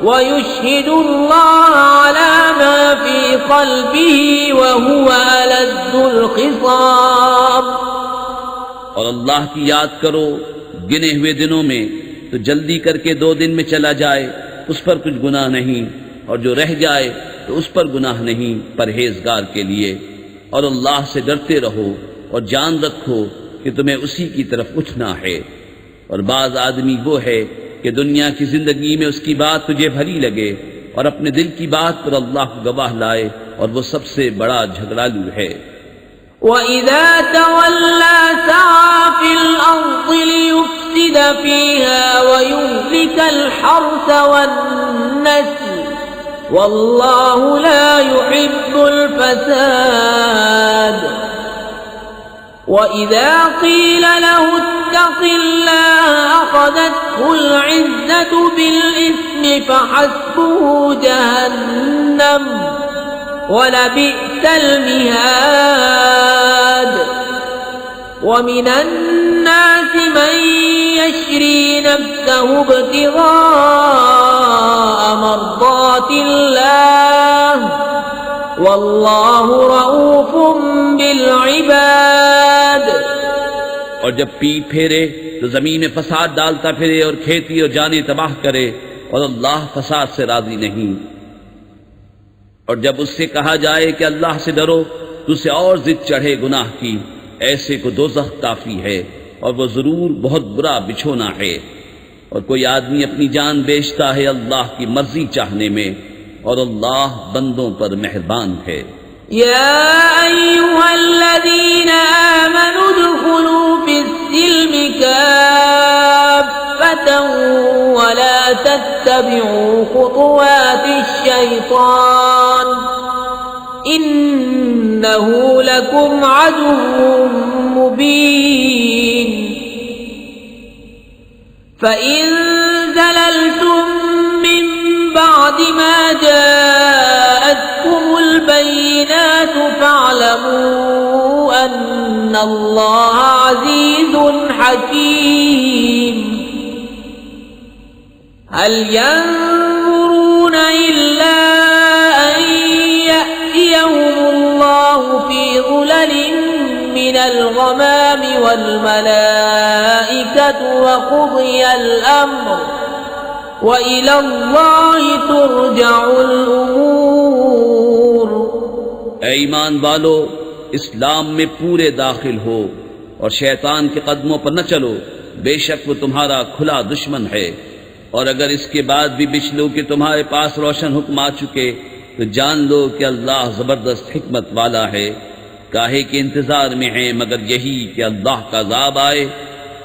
يشهد الله على ما في قلبه وهو ألد الخصام। और अल्लाह की याद करो गिने हुए दिनों में, तो जल्दी करके 2 दिन में चला जाए, उस पर कुछ गुनाह नहीं, और जो रह जाए तो उस पर गुनाह नहीं, परहेजगार के लिए। और अल्लाह से डरते रहो और जान रखो कि तुम्हें उसी की तरफ उठना है। और बाज आदमी वो है कि दुनिया की जिंदगी में उसकी बात तुझे भली लगे और अपने दिल की बात पर अल्लाह को गवाह लाए, और वो सबसे बड़ा झगड़ालू है। وَإِذَا تَوَلَّى سَعَى فِي الْأَرْضِ لِيُفْسِدَ فِيهَا وَيُهْلِكَ الْحَرْثَ وَالنَّسْلَ وَاللَّهُ لَا يُحِبُّ الْفَسَادَ وَإِذَا قِيلَ لَهُ اتَّقِ اللَّهَ أَخَذَتْهُ الْعِزَّةُ بِالْإِثْمِ فَحَسْبُهُ جَهَنَّمُ وَلَبِئْسَ الْمِهَادُ وَمِنَ النَّاسِ مَن يَشْرِي نَفْسَهُ ابْتِغَاءَ مَرْضَاتِ اللَّهِ وَاللَّهُ رَءُوفٌ بِالْعِبَادِ। और जब पीठ फेरे तो जमीन में फसाद डालता फिरे और खेती और जाने तबाह करे, और अल्लाह फसाद से राजी नहीं। और जब उससे कहा जाए कि अल्लाह से डरो, तो उसे और जिद चढ़े गुनाह की, ऐसे को दोज़ख काफी है, और वो जरूर बहुत बुरा बिछोना है। और कोई आदमी अपनी जान बेचता है अल्लाह की मर्जी चाहने में, और अल्लाह बंदों पर मेहरबान है। या अय्युहल्लज़ीना आमनू उदखुलू फिस्सिल्मि काफ़्फ़तन वला तत्तबिऊ खुतुवातिश्शैतान इन्नहु लकुम अदुव्वुम मुबीन। फ़इन ज़ललतुम मिन बअदि मा जाअतकुमुल बय्यिनातु फ़अलमू अन्नल्लाह अज़ीज़ुन हकीम। हल यंज़ुरून इल्ला अन यअतियहुमुल्लाहु फ़ी ज़ुललिन मिनल ग़मामि वल मलाइकतु व क़ुदियल अम्र व इलल्लाहि तुरजउल उमूर। ऐ ईमान वालो, इस्लाम में पूरे दाखिल हो और शैतान के कदमों पर न चलो, बेशक वो तुम्हारा खुला दुश्मन है। और अगर इसके बाद भी बिचलो कि तुम्हारे पास रोशन हुक्म आ चुके, तो जान लो कि अल्लाह जबरदस्त हिकमत वाला है। काहे के इंतजार में हैं मगर यही कि अल्लाह का अज़ाब आए,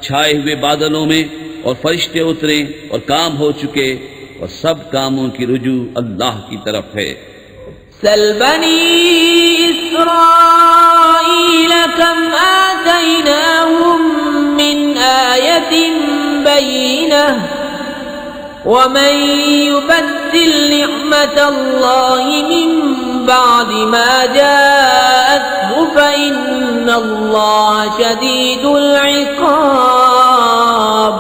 छाए हुए बादलों में, और फरिश्ते उतरे और काम हो चुके, और सब कामों की रुजू अल्लाह की तरफ है। सल बनी इस्राईल कम आतैनाहुम मिन आयतिन बय्यिनह वमन युबद्दिल निअमतल्लाहि मिन बअदि मा जाअतहु फइन्नल्लाह शदीदुल इक़ाब।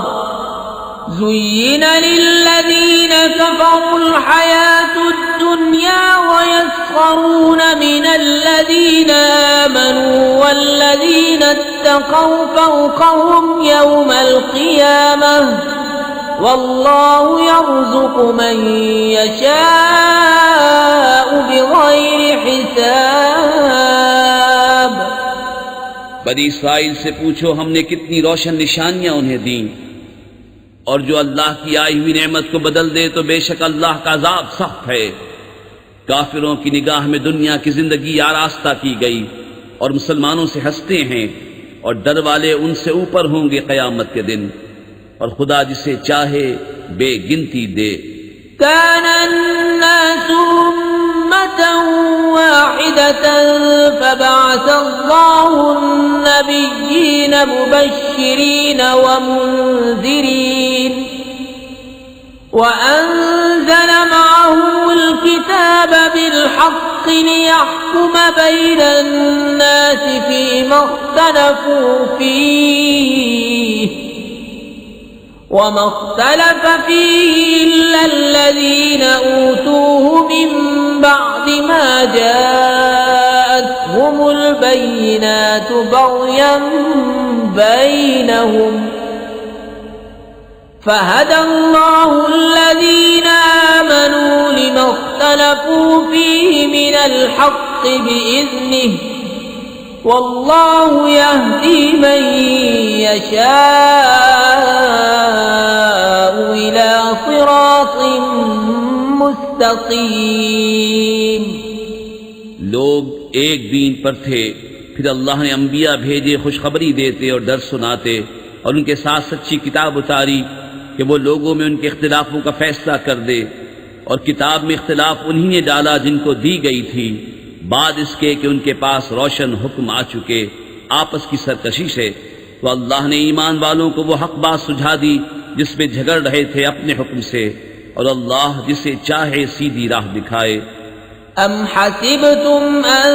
ज़ुय्यिन लिल्लज़ीन कफ़रुल हयातुद दुनिया वयस्ख़रून मिनल्लज़ीन आमनू वल्लज़ीन इत्तक़व फ़ौक़हुम यौमल क़ियामह वल्लाहु यर्ज़ुक़ु मन यशाअु बिग़ैरि हिसाब। बनी इस्राइल से पूछो हमने कितनी रोशन निशानियां उन्हें दी, और जो अल्लाह की आई हुई नेमत को बदल दे तो बेशक अल्लाह का अज़ाब सख्त है। काफिरों की निगाह में दुनिया की जिंदगी आरास्ता की गई, और मुसलमानों से हंसते हैं, और डर वाले उनसे ऊपर होंगे क़यामत के दिन, और खुदा जिसे चाहे बेगिनती दे। कानन्नासु उम्मतन वाहिदतन फबअसल्लाहु अन्नबिय्यीन मुबश्शिरीन व मुन्ज़िरीन वअन्ज़ल मअहुमुल किताब बिलहक़्क़ि लियहकुम बैनन्नासि फ़ीमा इख्तलफ़ू फ़ीह وما اختلف فيه إلا الذين أوتوه من بعد ما جاءتهم البينات بغيا بينهم فهدى الله الذين آمنوا لما اختلفوا فيه من الحق بإذنه والله يهدي من يشاء إلى صراط मुस्तकीम। लोग एक दीन पर थे, फिर अल्लाह ने अंबिया भेजे खुशखबरी देते और डर सुनाते और उनके साथ सच्ची किताब उतारी कि वो लोगों में उनके इख्तिलाफों का फैसला कर दे। और किताब में इख्तिलाफ उन्हीं ने डाला जिनको दी गई थी, बाद इसके कि उनके पास रोशन हुक्म आ चुके आपस की सरकशी से। तो अल्लाह ने ईमान वालों को वो हक बात सुझा दी जिसमें झगड़ रहे थे अपने हुक्म से, और अल्लाह जिसे चाहे सीधी राह दिखाए। अम हसिबतुम अन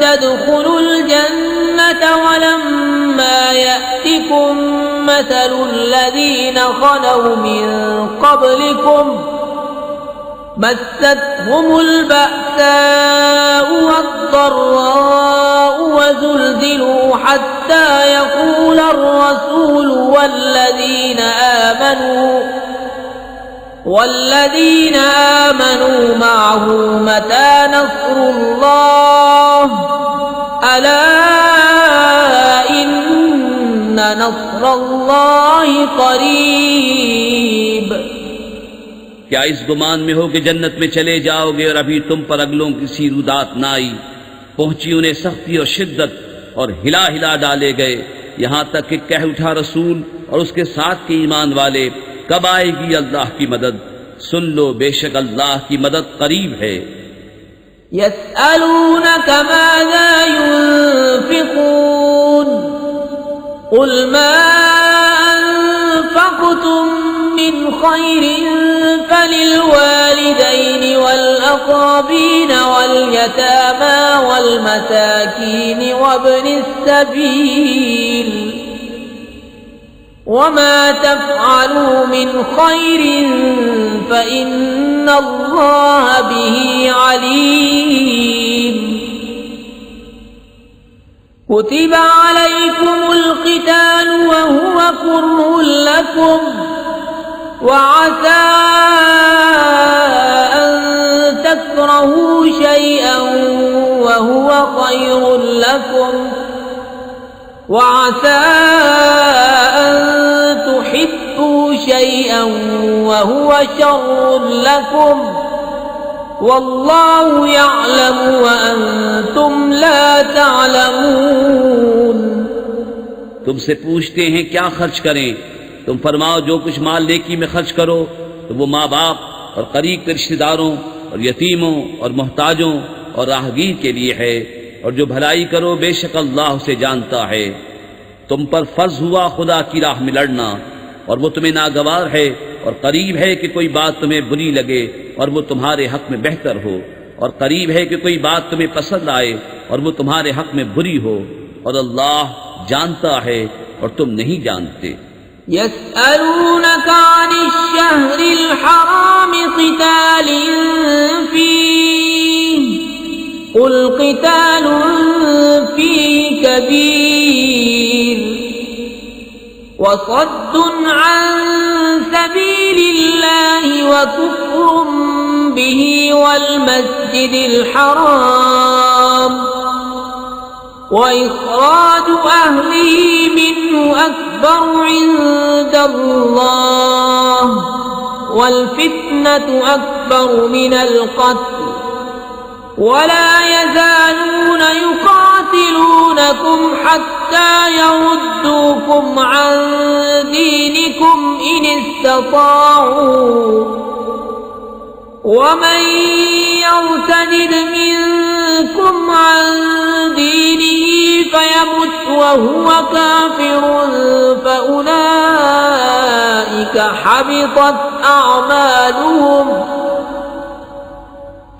तदखुलुल जन्नत वलम्मा यअतिकुम मसलुल लज़ीना खलौ मिन क़ब्लिकुम मस्सतहुमुल बअसाउ वद्दर्राउ वज़ुलज़िलू हत्ता यक़ूलर रसूलु والذين آمنوا معه متى نصر الله ألا إن نصر الله قريب। क्या इस गुमान में हो कि जन्नत में चले जाओगे और अभी तुम पर अगलों की सी रुदात न आई, पहुंची उन्हें सख्ती और शिद्दत और हिला हिला डाले गए, यहाँ तक कि कह उठा रसूल और उसके साथ के ईमान वाले, कब आएगी अल्लाह की मदद? सुन लो, बेशक अल्लाह की मदद करीब है। यस्अलूनक माज़ा युन्फिक़ून क़ुल मा अन्फ़क़्तुम मिन ख़ैरिन फलिलवालिदैनि वल्अक़रबीन वल्यतामा वल्मसाकीन वब्निस सबील वमा तफ़अलू मिन खैरिन फ़इन्नल्लाह बिही अलीम। कुतिबा अलैकुमुल क़िताल वहुव कुर्हुन लकुम वअसा अन तकरहू शैअन वहुव खैरुन लकुम वअसा अन तुहिब्बू शैअन वहुव शर्रुन लकुम वल्लाहु यअलमु व अंतुम ला तअलमून। तुमसे पूछते हैं क्या खर्च करें, तुम फरमाओ जो कुछ माल नेकी में खर्च करो तो वो माँ बाप और करीब के रिश्तेदारों और यतीमों और मोहताजों और राहगीर के लिए है, और जो भलाई करो बेशक अल्लाह उसे जानता है। तुम पर फर्ज हुआ खुदा की राह में लड़ना, और वो तुम्हें नागवार है और करीब है कि कोई बात तुम्हें बुरी लगे और वो तुम्हारे हक में बेहतर हो, और करीब है कि कोई बात तुम्हें पसंद आए और वो तुम्हारे हक में बुरी हो, और अल्लाह जानता है और तुम नहीं जानते। यस्अलूनक अनिश शहरिल हराम क़ितालिन फ़ीहि क़ुल क़ितालुन फ़ीहि कबीर वसद्दुन अन सबीलिल्लाहि वकुफ्रुन बिही वल मस्जिदिल हराम وإخراج أهله منه أكبر عند الله والفتنة أكبر من القتل ولا يزالون يقاتلونكم حتى يردوكم عن دينكم إن استطاعوا ومن يرتد منكم عن دينه فيمت وهو كافر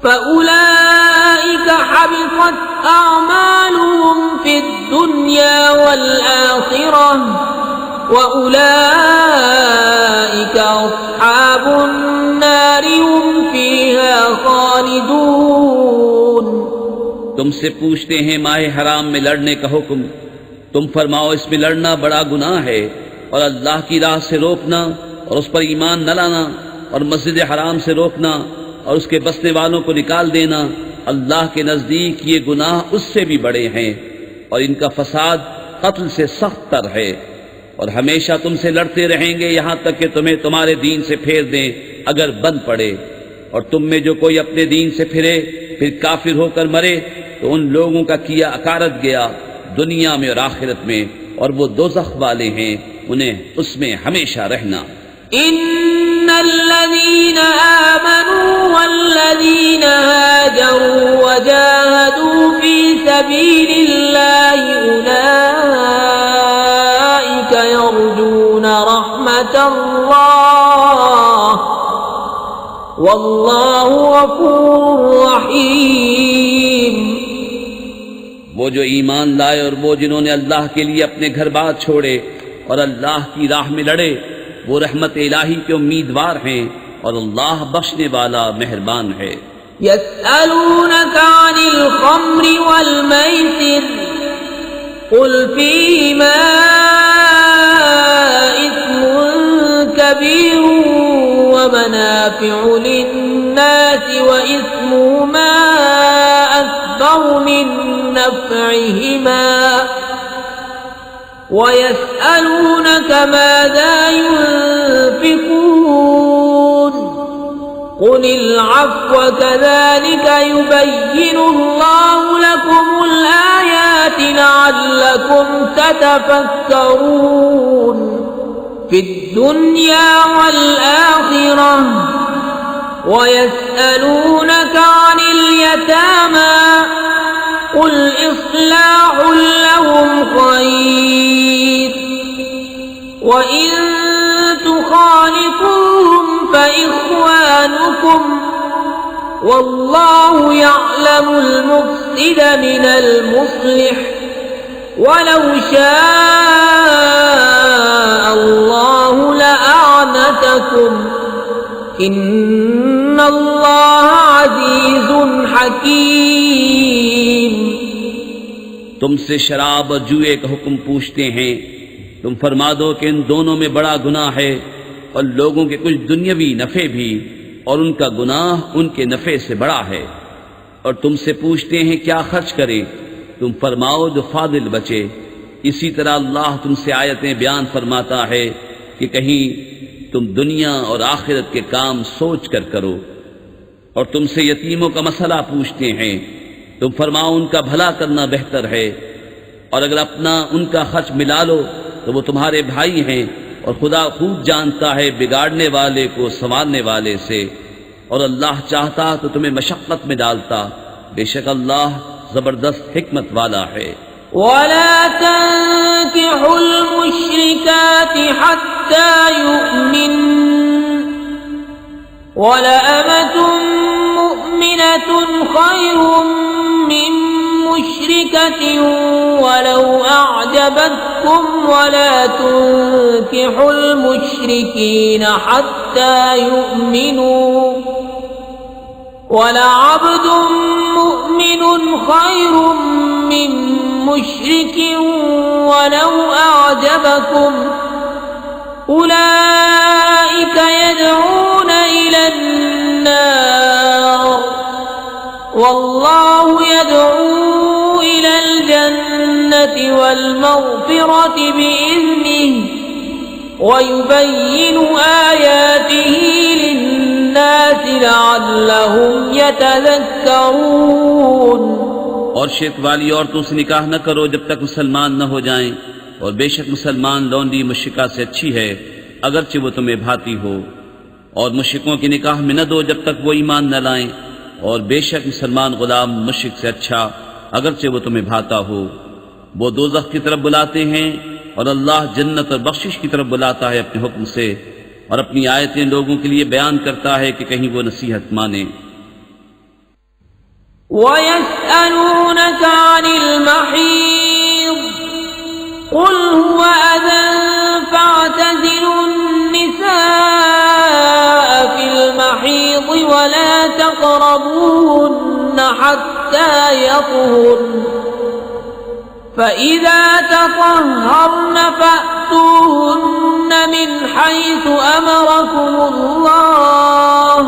فأولئك حبطت أعمالهم في الدنيا والآخرة وأولئك أولئك أصحاب النار هم فيها خالدون। तुमसे पूछते हैं माह हराम में लड़ने का हुक्म, तुम फरमाओ इसमें लड़ना बड़ा गुनाह है, और अल्लाह की राह से रोकना और उस पर ईमान न लाना, और मस्जिद हराम से रोकना और उसके बसने वालों को निकाल देना, अल्लाह के नजदीक ये गुनाह उससे भी बड़े हैं, और इनका फसाद कत्ल से सख्त तर है। और हमेशा तुमसे लड़ते रहेंगे यहाँ तक कि तुम्हें तुम्हारे दीन से फेर दें अगर बन पड़े। और तुम में जो कोई अपने दीन से फिरे फिर काफिर होकर मरे तो उन लोगों का किया अकारत गया दुनिया में और आखिरत में, और वो दोज़ख वाले हैं, उन्हें उसमें हमेशा रहना। इन्नल्लज़ीना आमनू वल्लज़ीना हाजरू वजाहदू फी सबीलिल्लाहि उलाइका यरजूना रहमतल्लाह वल्लाहु गफूरुर रहीम। वो जो ईमान लाए और वो जिन्होंने अल्लाह के लिए अपने घर बार छोड़े और अल्लाह की राह में लड़े, वो रहमत इलाही के उम्मीदवार हैं, और अल्लाह बख्शने वाला मेहरबान है। यस्अलूनका अनिल खम्रि वल मैसिर कुल फीहिमा इस्मुन कबीरुन व मनाफिउ लिन्नासि व इस्मुहुमा अक्बरु मिन नफ़इहिमा वयस्अलूनक माज़ा युन्फ़िक़ून क़ुलिल अफ़्व कज़ालिक युबय्यिनुल्लाहु लकुमुल आयाति लअल्लकुम ततफ़क्करून फ़िद्दुन्या वल आख़िरह वयस्अलूनक अनिल यतामा कुल इस्लाहुल लहुम खैर व इन तुखालितूहुम फइख्वानुकुम वल्लाहु यअलमुल मुफ़्सिद मिनल मुस्लिह वलौ शाअ अल्लाहु लअअनतकुम इन्नल्लाह अज़ीज़ुन हकीम। तुमसे शराब और जुए का हुक्म पूछते हैं, तुम फरमा दो कि इन दोनों में बड़ा गुनाह है, और लोगों के कुछ दुनियावी नफे भी, और उनका गुनाह उनके नफे से बड़ा है। और तुमसे पूछते हैं क्या खर्च करें, तुम फरमाओ जो फादिल बचे। इसी तरह अल्लाह तुमसे आयतें बयान फरमाता है कि कहीं तुम दुनिया और आखिरत के काम सोच कर करो। और तुमसे यतीमों का मसला पूछते हैं, तुम फरमाओ उनका भला करना बेहतर है, और अगर अपना उनका खर्च मिला लो तो वो तुम्हारे भाई हैं, और खुदा खूब जानता है बिगाड़ने वाले को संवारने वाले से, और अल्लाह चाहता तो तुम्हें मशक्कत में डालता, बेशक अल्लाह जबरदस्त हिकमत वाला है। वला तंकिहुल मुश्रिकाति हत्ता युमिन वला अमतुम मुमिनतुन खैरुम मिन मुश्रिकतिन वलौ अअजबतकुम वला तंकिहुल मुश्रिकीन हत्ता युमिनू वला अब्दुम मुमिनुन खैरुम मिन मुश्रिकिन वलौ अअजबकुम उलाइका यदऊन इलन नार वल्लाहु यदऊ इलल जन्नति वल मग़फ़िरति बिइज़्निहि वयुबय्यिनु आयातिहि लिन्नासि लअल्लहुम यतज़क्करून। और शिर्क वाली औरतों से निकाह न करो जब तक मुसलमान न हो जाएं, और बेशक मुसलमान लौंडी मुश्रिका से अच्छी है अगरचे वो तुम्हें भाती हो। और मुश्रिकों की निकाह में न दो जब तक वो ईमान न लाएं, और बेशक मुसलमान गुलाम मुश्रिक से अच्छा अगरचे वो तुम्हें भाता हो। वो दोज़ख की तरफ बुलाते हैं, और अल्लाह जन्नत और बख्शिश की तरफ बुलाता है अपने हुक्म से, और अपनी आयतें लोगों के लिए बयान करता है कि कहीं वो नसीहत माने। वयस्अलूनका अनिल महीज़ कुल हुवा अज़न फ़अतज़िलुन निसा تقربوهن حتى يطهرن فإذا تطهرن فأتوهن من حيث أمركم الله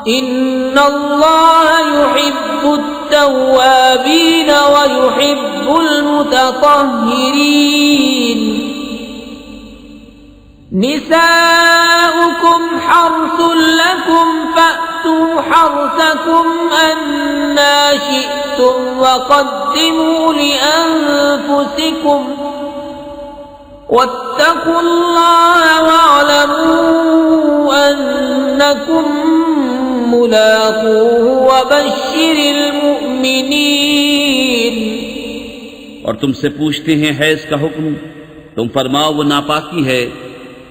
إن الله يحب التوابين ويحب المتطهرين نساؤكم حرث لكم فأتوا حرثكم أنى شئتم وقدموا لأنفسكم واتقوا الله واعلموا أنكم ملاقوه وبشر المؤمنين। और तुमसे पूछते हैं हैज का हुक्म, तुम फरमाओ वो नापाकी है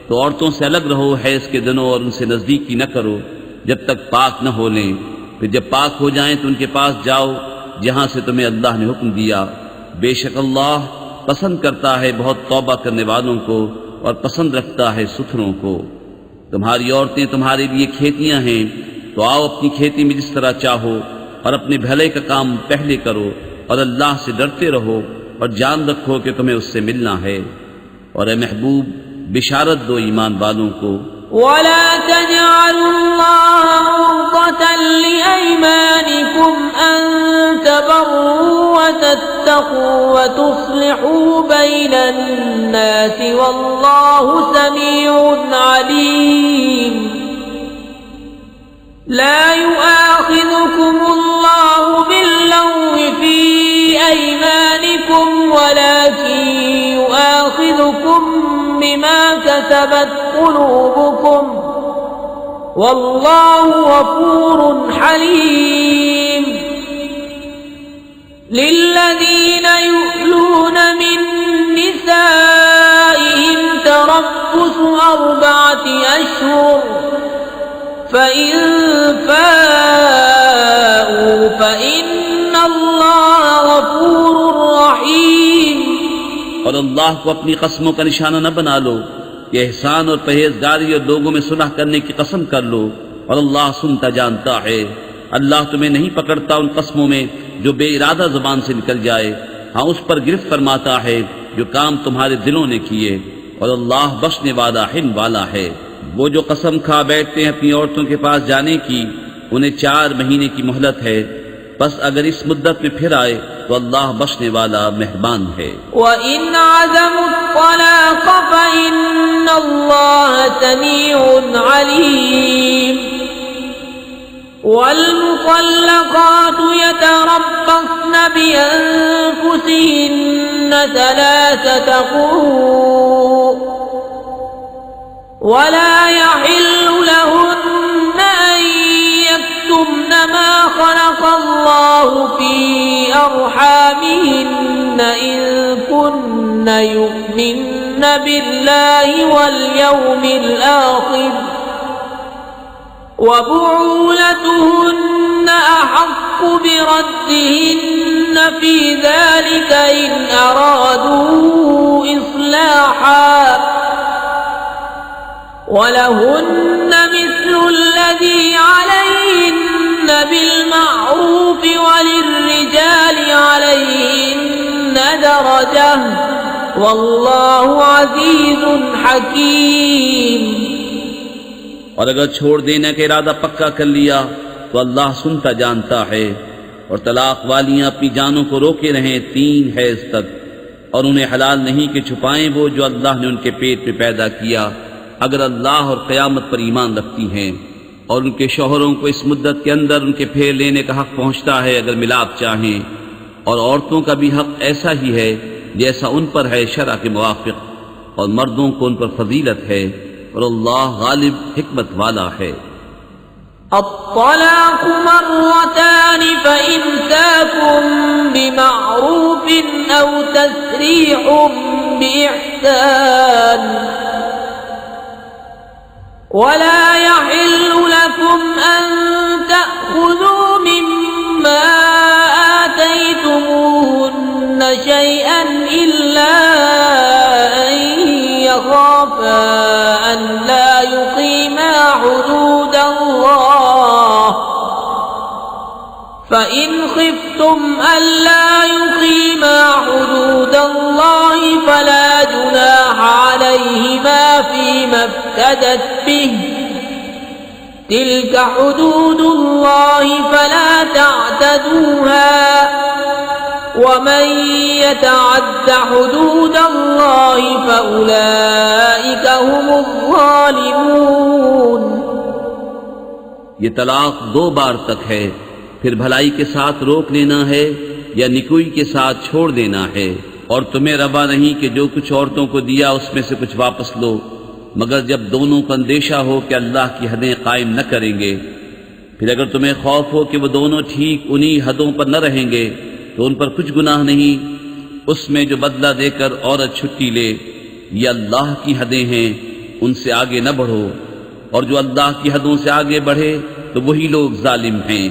तो औरतों से अलग रहो हैज के दिनों और उनसे नजदीकी न करो जब तक पाक न हो लें। फिर जब पाक हो जाएं तो उनके पास जाओ जहां से तुम्हें अल्लाह ने हुक्म दिया। बेशक अल्लाह पसंद करता है बहुत तौबा करने वालों को और पसंद रखता है सुथरों को। तुम्हारी औरतें तुम्हारे लिए खेतियां हैं तो आओ अपनी खेती में जिस तरह चाहो और अपने भले का काम पहले करो और अल्लाह से डरते रहो और जान रखो कि तुम्हें उससे मिलना है। और ए महबूब बिशारत दो ईमान वालों को। वला तजअलुल्लाह उर्दतन लिअयमानिकुम अन तबर्रू व तत्तक़ू व तुस्लिहू बैनन नास वल्लाहु समीउन अलीम। ला युआखिज़ुकुमुल्लाहु बिल्लग़्वी फ़ी अयमानिकुम वलाकिन युआखिज़ुकुम बिमा कसबत क़ुलूबुकुम वल्लाहु गफ़ूरुन हलीम। लिल्लज़ीन युअ्लून मिन निसाइहिम तरब्बुसु अर्बअति अश्हुर फ़इन फ़ाऊ फ़इन्नल्लाह गफ़ूरुर रहीम। और अल्लाह को अपनी कस्मों का निशाना न बना लो कि एहसान और परहेजगारी और लोगों में सुलह करने की कसम कर लो और अल्लाह सुनता जानता है। अल्लाह तुम्हें नहीं पकड़ता उन कस्मों में जो बेइरादा जुबान से निकल जाए, हाँ उस पर गिरफ्त फरमाता है जो काम तुम्हारे दिलों ने किए और अल्लाह बख्शने वाला हिल्म वाला है। वो जो कसम खा बैठते हैं अपनी औरतों के पास जाने की उन्हें 4 महीने की मोहलत है, बस अगर इस मुद्दत में फिर आए तो अल्लाह बख्शने वाला मेहरबान है। वइन अज़मुत-तलाक़ फ़इन्नल्लाह समीउन अलीम। वल-मुतल्लक़ातु यतरब्बस्न बिअन्फुसिहिन्न 3 क़ुरूء वला यहिल्लु लहुन्न अन यक्तुमन मा ख़लक़ल्लाहु फ़ी अर्हामिहिन्न इन कुन्न यु'मिन्न बिल्लाहि वल यौमिल आखिर व बुऊलतुहुन्न अहक्कु बिरद्दिहिन्न फ़ी ज़ालिका इन अरादू इस्लाहा वलहुन्न मिस्लु الذي عليهن بالمعروف وللرجال عليهن درجة والله عزيز حكيم। और अगर छोड़ देने का इरादा पक्का कर लिया तो अल्लाह सुनता जानता है। और तलाक वालियां अपनी जानों को रोके रहें 3 हैज तक और उन्हें हलाल नहीं कि छुपाएं वो जो अल्लाह ने उनके पेट में पैदा किया, अगर अल्लाह और क़यामत पर ईमान रखती हैं। और उनके शौहरों को इस मुद्दत के अंदर उनके फेर लेने का हक पहुंचता है अगर मिलाप चाहें। और औरतों का भी हक ऐसा ही है जैसा उन पर है शरअ के मुवाफ़िक़, और मर्दों को उन पर फजीलत है और अल्लाह गालिब हिकमत वाला है। अत्तलाक़ मर्रतान फ़इम्साकुम बिमअरूफ़िन औ तस्रीहुम बिइहसान वला यहिल्लु लकुम अन तअख़ुज़ू मिम्मा आतयतुमूहुन्न शैअन इल्ला अन यख़ाफ़ा अन ला युक़ीमा हुदूदल्लाह فإن خفتم ألا يقيما حدود الله فلا جناح عليهما فيما افتدت به تلك حدود الله فلا تعتدوها ومن يتعد حدود الله فأولئك هم الظالمون। ये तलाक 2 बार तक है, फिर भलाई के साथ रोक लेना है या निकुई के साथ छोड़ देना है। और तुम्हें रवा नहीं कि जो कुछ औरतों को दिया उसमें से कुछ वापस लो, मगर जब दोनों को अंदेशा हो कि अल्लाह की हदें कायम न करेंगे। फिर अगर तुम्हें खौफ हो कि वो दोनों ठीक उन्हीं हदों पर न रहेंगे तो उन पर कुछ गुनाह नहीं उसमें जो बदला देकर औरत छुट्टी ले। ये अल्लाह की हदें हैं, उनसे आगे न बढ़ो, और जो अल्लाह की हदों से आगे बढ़े तो वही लोग जालिम हैं।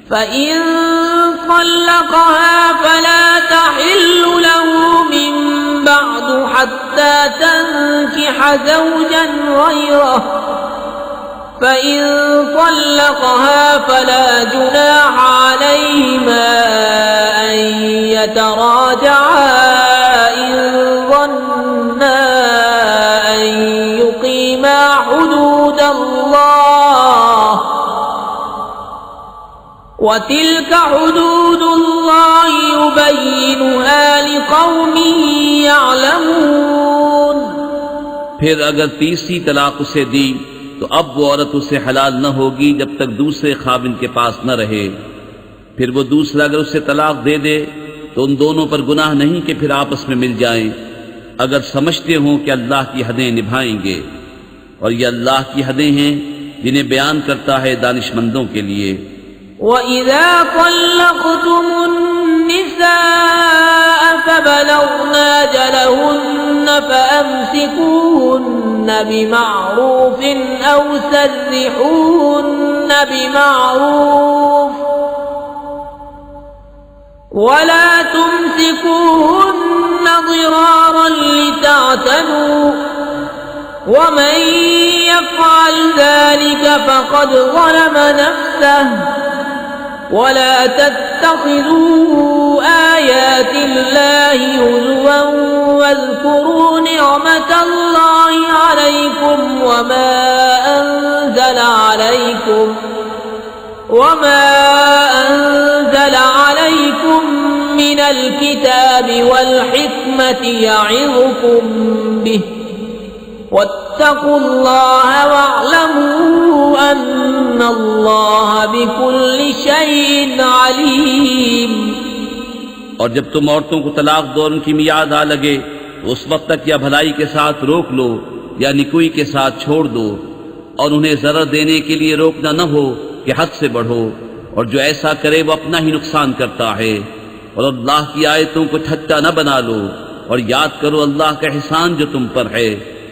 فإن طلقها فلا تحل له من بعد حتى تنكح زوجا غيره فإن طلقها فلا جناح عليهما أن يتراجعا إن ظنا أن يقيما حدود الله وتلك حدود الله يبينها لقوم يعلمون। फिर अगर तीसरी तलाक उसे दी तो अब वो औरत उसे हलाल न होगी जब तक दूसरे खाविन के पास न रहे। फिर वो दूसरा अगर उसे तलाक दे दे तो उन दोनों पर गुनाह नहीं कि फिर आपस में मिल जाएं, अगर समझते हों कि अल्लाह की हदें निभाएंगे। और ये अल्लाह की हदें हैं जिन्हें बयान करता है दानिशमंदों के लिए। وَإِذَا طَلَّقْتُمُ النِّسَاءَ فَبَلَغْنَ أَجَلَهُنَّ فَأَمْسِكُوهُنَّ بِمَعْرُوفٍ أَوْ سَرِّحُوهُنَّ بِمَعْرُوفٍ وَلَا تُمْسِكُوهُنَّ ضِرَارًا لِتَعْتَدُوا وَمَن يَفْعَلْ ذَلِكَ فَقَدْ ظَلَمَ نَفْسَهُ ولا تتخذوا آيات الله هزوا واذكروا نعمة الله عليكم وما أنزل عليكم من الكتاب والحكمة يعظكم به واتقوا الله واعلموا أن الله بكل شيء عليم। और जब तुम औरतों को तलाक दो और उनकी मियाद आ लगे तो उस वक्त तक या भलाई के साथ रोक लो या निकुई के साथ छोड़ दो, और उन्हें जरर देने के लिए रोकना न हो कि हद से बढ़ो, और जो ऐसा करे वो अपना ही नुकसान करता है। और अल्लाह की आयतों को ठट्टा न बना लो, और याद करो अल्लाह का एहसान जो तुम पर है,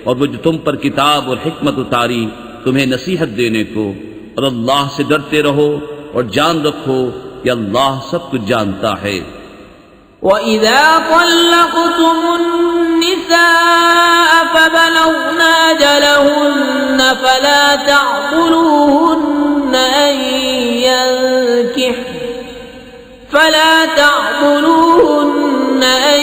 और वो जो तुम पर किताब और हिकमत उतारी तुम्हें नसीहत देने को। और अल्लाह से डरते रहो और जान रखो कि अल्लाह सब कुछ जानता है। وَإِذَا طَلَّقْتُمُ النِّسَاءَ فَبَلَغْنَ أَجَلَهُنَّ فَلَا تَعْضُلُوهُنَّ أَن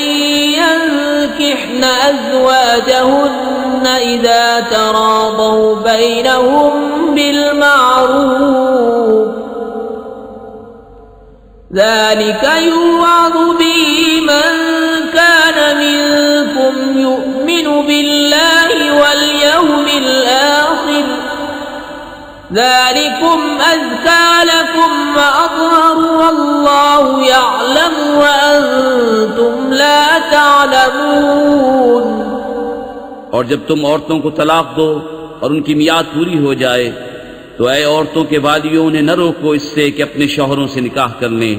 يَنكِحْنَ أَزْوَاجَهُنَّ إِذَا تَرَاضَوْا بَيْنَهُم بِالْمَعْرُوفِ ذَلِكَ يُوعَظُ بِهِ مَن كَانَ مِنكُمْ يُؤْمِنُ بِاللَّهِ وَالْيَوْمِ الْآخِرِ ذَلِكُمْ أَزْكَىٰ لَكُمْ وَأَطْهَرُ وَاللَّهُ يَعْلَمُ وَأَنتُمْ لَا تَعْلَمُونَ। और जब तुम औरतों को तलाक दो और उनकी मियाद पूरी हो जाए तो ऐ औरतों के वालियों ने न रोको इससे कि अपने शौहरों से निकाह कर लें,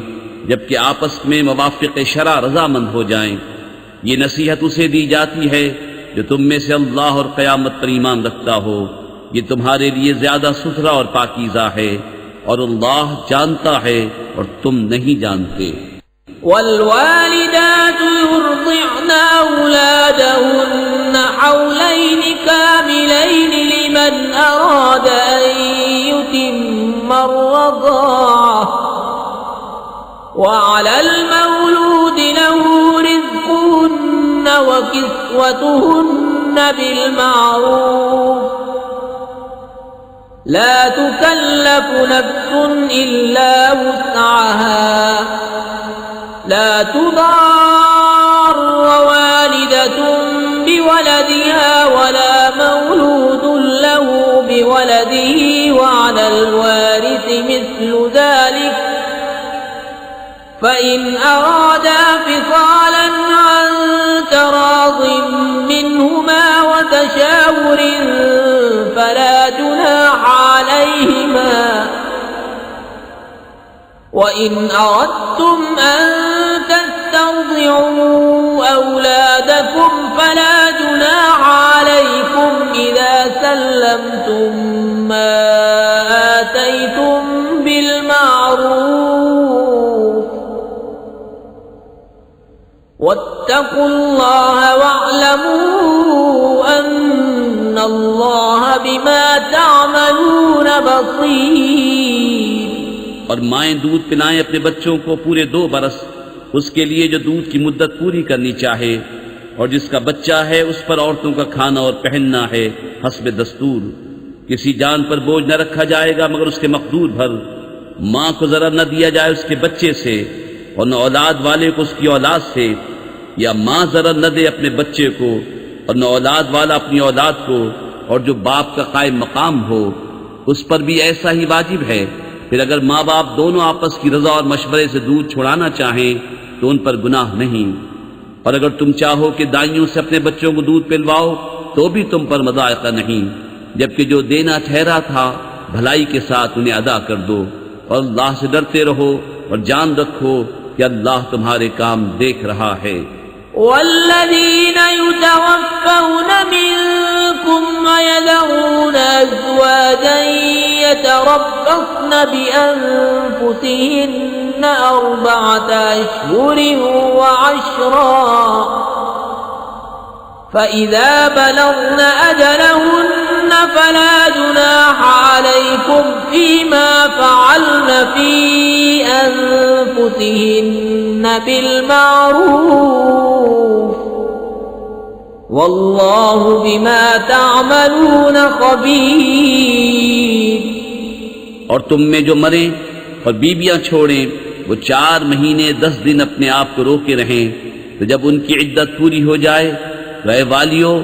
जबकि आपस में मवाफ़िक़ शरा रज़ामंद हो जाएं। ये नसीहत उसे दी जाती है जो तुम में से अल्लाह और क़यामत पर ईमान रखता हो। ये तुम्हारे लिए ज्यादा सुथरा और पाकीज़ा है, और अल्लाह जानता है और तुम नहीं जानते। والوالدات يرضعن أولادهن حولين كاملين لمن أراد أن يتم الرضاعة وعلى المولود له رزقهن وكسوتهن بالمعروف لا تكلف نفس إلا وسعها لا تضار والدة بولدها ولا مولود له بولده وعلى الوارث مثل ذلك فإن أرادا فصالا عن تراض منهما وتشاور فلا جناح عليهما وإن أردتم أن تسترضعوا أولادكم فلا جناح عليكم إذا سلمتم ما آتيتم بالمعروف واتقوا الله واعلموا أن الله بما تعملون بصير। और माएं दूध पिलाएं अपने बच्चों को पूरे 2 बरस उसके लिए जो दूध की मुद्दत पूरी करनी चाहे, और जिसका बच्चा है उस पर औरतों का खाना और पहनना है हस्ब दस्तूर। किसी जान पर बोझ न रखा जाएगा मगर उसके मकदूर भर। माँ को जरा न दिया जाए उसके बच्चे से और न औलाद वाले को उसकी औलाद से, या माँ जरा न दे अपने बच्चे को और न औलाद वाला अपनी औलाद को, और जो बाप का कायम मकाम हो उस पर भी ऐसा ही वाजिब है। फिर अगर माँ बाप दोनों आपस की रजा और मशवरे से दूध छुड़ाना चाहें तो उन पर गुनाह नहीं, और अगर तुम चाहो कि दाइयों से अपने बच्चों को दूध पिलवाओ तो भी तुम पर मज़ायक़ा नहीं, जबकि जो देना ठहरा था भलाई के साथ उन्हें अदा कर दो। और अल्लाह से डरते रहो और जान रखो कि अल्लाह तुम्हारे काम देख रहा है। वल्लज़ीन युतवफ़्फ़ौन मिनकुम वयज़रून अज़वाजन यतरब्बस्न बिअन्फुसिहिन्न 4 अशहुरिन व'अश्रा فإذا بلغن أجلهن فلا جناح عليكم فيما فعلن في أنفسهن بالمعروف والله بما تعملون خبير। और तुम में जो मरे और बीबियां छोड़ें वो 4 महीने 10 दिन अपने आप को रोके रहें, तो जब उनकी इद्दत पूरी हो जाए वह वालियों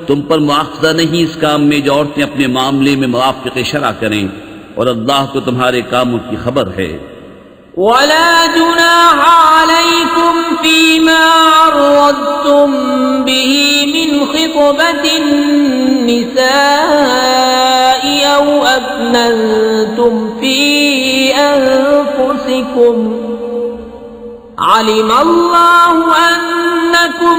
तुम पर मुआखज़ा नहीं इस काम में जो औरतें अपने मामले में मुवाफ़िक़ शरअ करें, और अल्लाह को तुम्हारे कामों की खबर है। वला जुनाह अलैकुम फीमा अर्रद्तुम बिही मिन खितबतिन निसाई औ अक्नंतुम फी अनफुसिकुम علم الله أنكم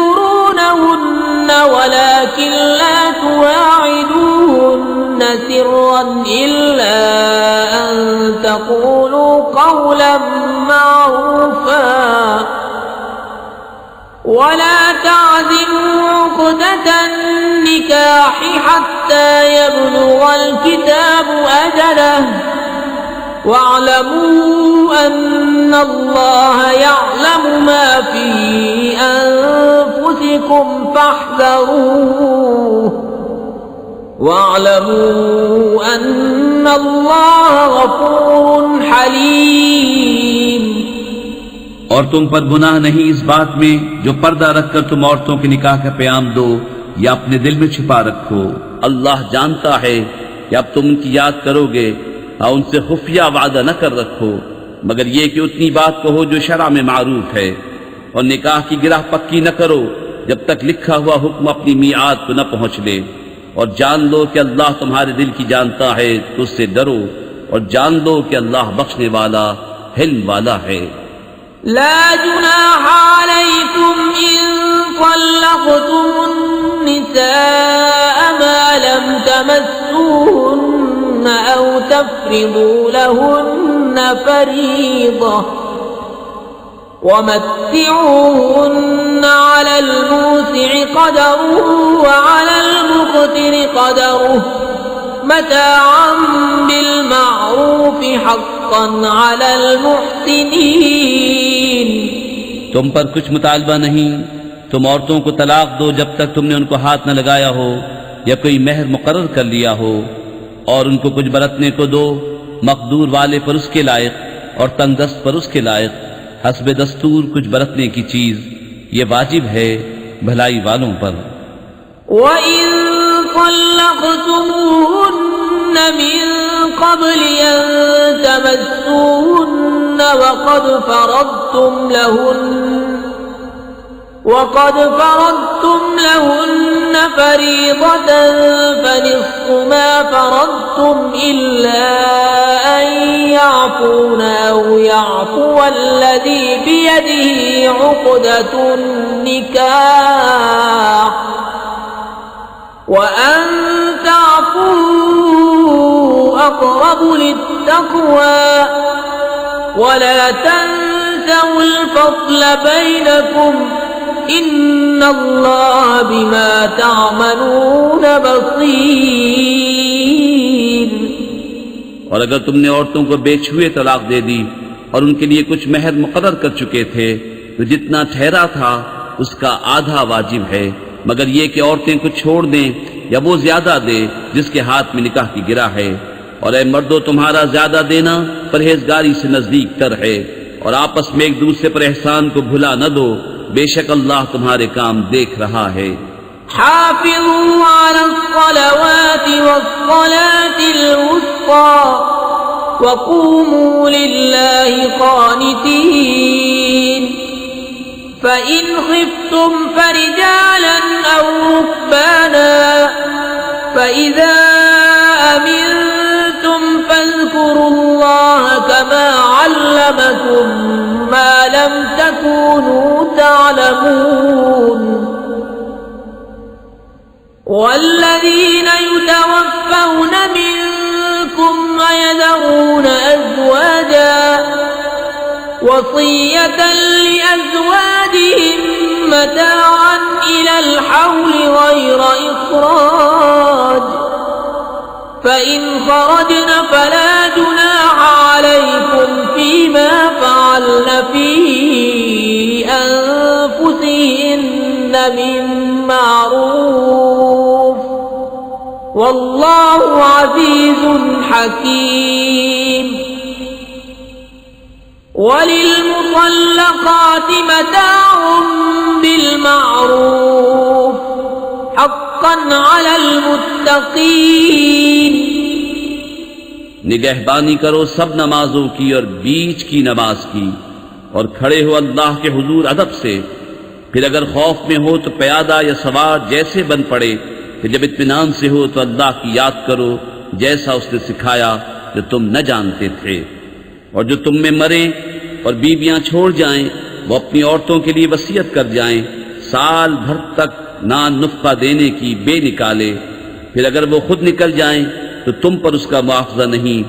ستذكرونهن ولكن لا تواعدوهن سرا إلا أن تقولوا قولا معروفا ولا تعزموا عقدة النكاح حتى يبلغ الكتاب أجله واعلموا أن الله يعلم ما في أنفسكم فاحذروه واعلموا أن الله غفور حليم। और तुम पर गुनाह नहीं इस बात में जो पर्दा रखकर तुम औरतों के निकाह का प्याम दो या अपने दिल में छिपा रखो। अल्लाह जानता है कि अब तुम उनकी याद करोगे और उनसे खुफिया वादा न कर रखो, मगर ये कि उतनी बात कहो जो शरअ में मारूफ है, और निकाह की गिरह पक्की न करो जब तक लिखा हुआ हुक्म अपनी मियाद को न पहुंच ले। और जान लो कि अल्लाह तुम्हारे दिल की जानता है, तो उससे डरो और जान लो कि अल्लाह बख्शने वाला हिल्म वाला है। ला जुनाह अलैकुम इन तल्लक़्तुमुन निसाअ मा लम तमस्सूहुन्न औ तफ़रिदू लहुन्न फरीज़ा वमत्तिऊहुन्न अलल मूसि'i क़दरुहु व अलल मुक़तिरि क़दरुहु मताअन बिल मअरूफ़ हक़्क़न حقا على المحسنين। तुम पर कुछ मुतालबा नहीं, तुम औरतों को तलाक दो जब तक तुमने उनको हाथ न लगाया हो या कोई मेहर मुकर्रर कर लिया हो, और उनको कुछ बरतने को दो, मकदूर वाले पर उसके लायक और तंगदस्त पर उसके लायक, हस्ब दस्तूर कुछ बरतने की चीज, ये वाजिब है भलाई वालों पर। وَإِن طَلَّقْتُمُوهُنَّ مِن قَبْلِ أَن تَمَسُّوهُنَّ وقد فرضتم لهن فريضة فنصف ما فرضتم إلا أن يعفون أو يعفو الذي بيده عقدة النكاح وأن تعفوا أقرب للتقوى ولا تنسوا الفضل بينكم إن الله بما تعملون बसीर। और अगर तुमने औरतों को बेछुए तलाक दे दी और उनके लिए कुछ मेहर मुकर्रर कर चुके थे, तो जितना ठहरा था उसका आधा वाजिब है, मगर ये कि औरतें कुछ छोड़ दें या वो ज्यादा दे जिसके हाथ में निकाह की गिरा है। और ए मर्दों, तुम्हारा ज्यादा देना परहेजगारी से नजदीक तर है, और आपस में एक दूसरे पर एहसान को भुला न दो, बेशक अल्लाह तुम्हारे काम देख रहा है। हाफिज़ू अलस्सलावाति वस्सलातिल वुस्ता वक़ूमू लिल्लाहि क़ानितीन फ़इन ख़िफ़्तुम फ़रिजालन औ रुक्बाना फ़इज़ा अमिनतुम फ़ज़्कुरुल्लाह कमा अल्लमकुम मा लम तकूनू تعلمون والذين يتوفون منكم ويذرون أزواجا وصية لأزواجهم متاعا إلى الحول غير إخراج فإن خرجن فلا جناح عليكم فيما فعلن في أنفسهن من معروف والله عزيز حكيم وللمطلقات متاع بالمعروف حقا على المتقين। निगहबानी करो सब नमाजों की और बीच की नमाज की, और खड़े हो अल्लाह के हुजूर अदब से। फिर अगर खौफ में हो तो प्यादा या सवार जैसे बन पड़े, फिर जब इत्मीनान से हो तो अल्लाह की याद करो जैसा उसने सिखाया जो तुम न जानते थे। और जो तुम में मरे और बीबियां छोड़ जाएं, वो अपनी औरतों के लिए वसीयत कर जाएं, साल भर तक नान नुफ़्का देने की बे निकाले। फिर अगर वो खुद निकल जाएं तो तुम पर उसका मुआवजा नहीं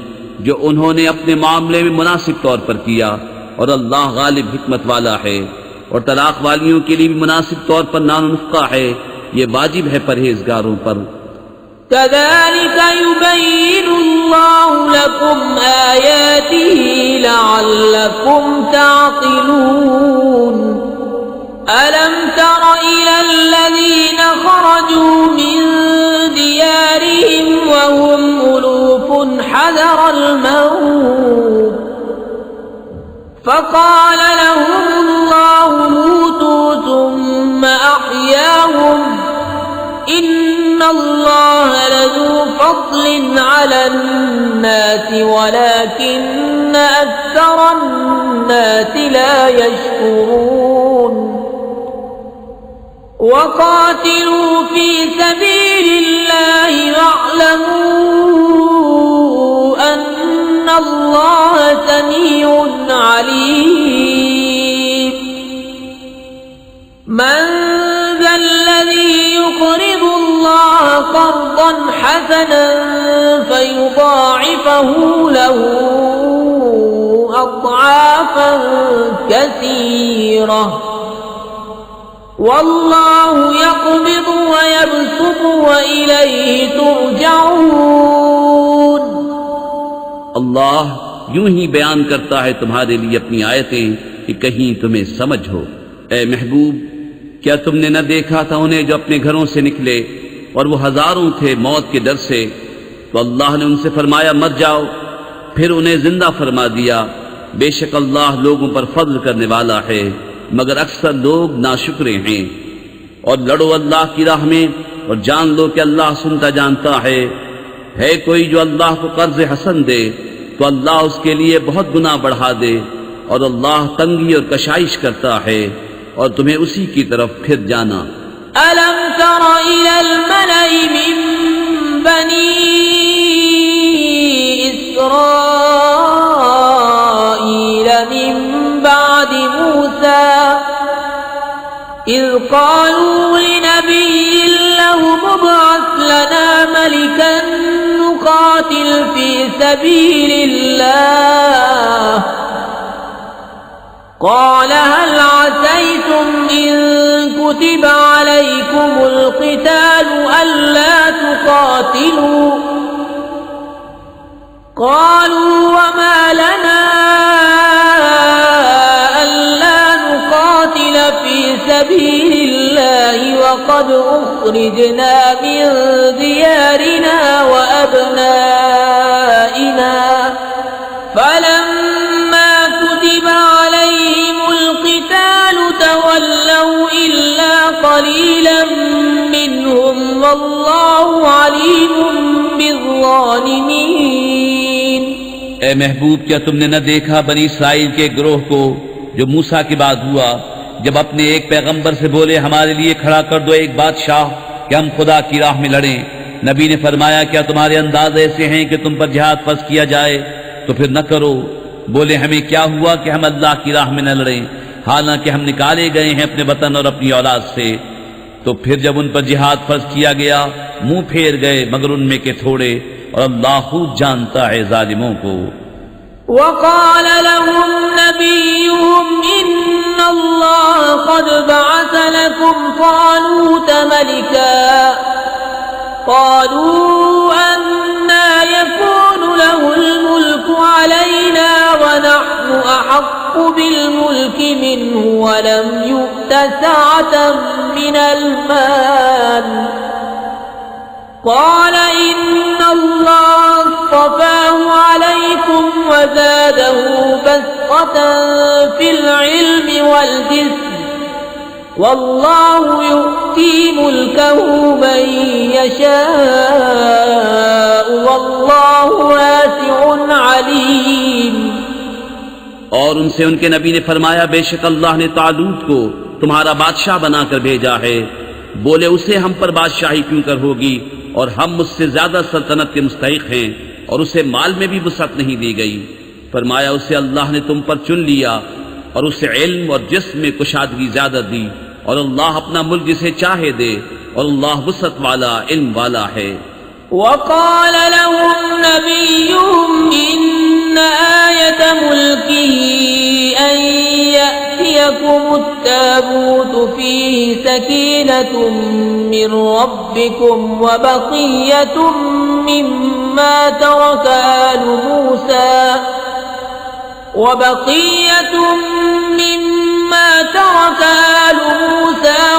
जो उन्होंने अपने मामले में मुनासिब तौर पर किया, और अल्लाह गालिब हिकमत वाला है। और तलाक वालियों के लिए भी मुनासिब तौर पर नान नुफ़्का है, ये वाजिब है परहेजगारों पर। कज़ालिक युबय्यिनुल्लाहु लकुम आयातिही लअल्लकुम ताक़िलून। अलम तर इलल्लज़ीन ख़रजू मिन दियारिहिम वहुम उलूफ़ुन हज़रल मौत फ़क़ाल लहुमुल्लाहु मूतू सुम्म अह्याहुम इन्नल्लाह लज़ू फ़ज़्लिन अलन्नासि वलाकिन्न अक्सरन्नासि ला यशकुरून। वक़ातिलू फ़ी सबीलिल्लाहि वअलमू अन्नल्लाह समीउन अलीम। मन ज़ल्लज़ी युक़रिदु अल्लाह क़र्ज़न हसनन फ़युضाዒफ़हु लहू अضعافا कसीरह वल्लाहु यक़बिदु व यबसुतु व इलैहि तुरजऊन। अल्लाह यूं ही बयान करता है तुम्हारे लिए अपनी आयतें कि कहीं तुम्हें समझ हो। ए महबूब, क्या तुमने न देखा था उन्हें जो अपने घरों से निकले और वो हजारों थे मौत के डर से, तो अल्लाह ने उनसे फरमाया मर जाओ, फिर उन्हें जिंदा फरमा दिया। बेशक अल्लाह लोगों पर फज़्ल करने वाला है, मगर अक्सर लोग नाशुक्रे हैं। और लड़ो अल्लाह की राह में और जान लो कि अल्लाह सुनता जानता है कोई जो अल्लाह को कर्ज हसन दे तो अल्लाह उसके लिए बहुत गुना बढ़ा दे, और अल्लाह तंगी और कशाइश करता है, और तुम्हें उसी की तरफ फिर जाना। अलम तरा इलल मलई मिन बनी इस्राईल मिन बादि मूसा इज़ क़ालू लिनबिय्यिन लहु मुब्अस लना मलिकन नुक़ातिल फ़ी सबीलिल्लाह क़ाल हल असैतुम इन कुतिब अलैकुमुल क़ितालु अल्ला तुक़ातिलू क़ालू वमा लना अल्ला नुक़ातिल फ़ी सबीलिल्लाहि वक़द उख़रिजना मिन दियारिना व अब्नाइना फलम्मा कुतिब अलैहिमुल क़ितालु तवल्लौ इल्ला क़लीलन मिनहुम वल्लाहु अलीमुम बिज़्ज़ालिमीन। ए महबूब, क्या तुमने न देखा बनी इस्राइल के गिरोह को जो मूसा के बाद हुआ, जब अपने एक पैगंबर से बोले हमारे लिए खड़ा कर दो एक बादशाह कि हम खुदा की राह में लड़ें। नबी ने फरमाया क्या तुम्हारे अंदाज ऐसे हैं कि तुम पर जिहाद फर्ज किया जाए, तो फिर न करो। बोले हमें क्या हुआ कि हम अल्लाह की राह में न लड़ें, हालांकि हम निकाले गए हैं अपने वतन और अपनी औलाद से। तो फिर जब उन पर जिहाद फर्ज किया गया मुंह फेर गए, मगर उनमें के थोड़े, और अल्लाह खूब जानता है जालिमों को। वक़ाल लहुम नबियुहुम इन्नल्लाह क़द बअस लकुम तालूत मलिका क़ालू अन्ना यकूनु लहुल मुल्कु अलैना व नहनु अहक्कु बिल मुल्कि मिन्हु व लम यु'त सअतन मिनल माल क़ाल इन्नल्लाह अस्तफ़ाहु अलैकुम व ज़ादहु बस्ततन फ़िल इल्मि वल जिस्म वल्लाहु यु'ती मुल्कहु मन यशाअ वल्लाहु वासिउन अलीम। और उनसे उनके नबी ने फरमाया बेशक अल्लाह ने तालूत को तुम्हारा बादशाह बनाकर भेजा है। बोले उसे हम पर बादशाही क्यों कर होगी, और हम मुझसे ज्यादा सल्तनत के मुस्तहिक हैं, और उसे माल में भी वुसअत नहीं दी गई। फरमाया उसे अल्लाह ने तुम पर चुन लिया और उसे इल्म और जिस्म में कुशादगी ज्यादा दी, और अल्लाह अपना मुल्क जिसे चाहे दे, और अल्लाह वुसअत वाला इल्म वाला है। वक़ाल लहुम नबियुहुम इन्न आयत मुल्किही अन यअतियकुमुत ताबूतु फीहि सकीनतुम मिन रब्बिकुम व बक़िय्यतुम मिम्मा तरक आलु मूसा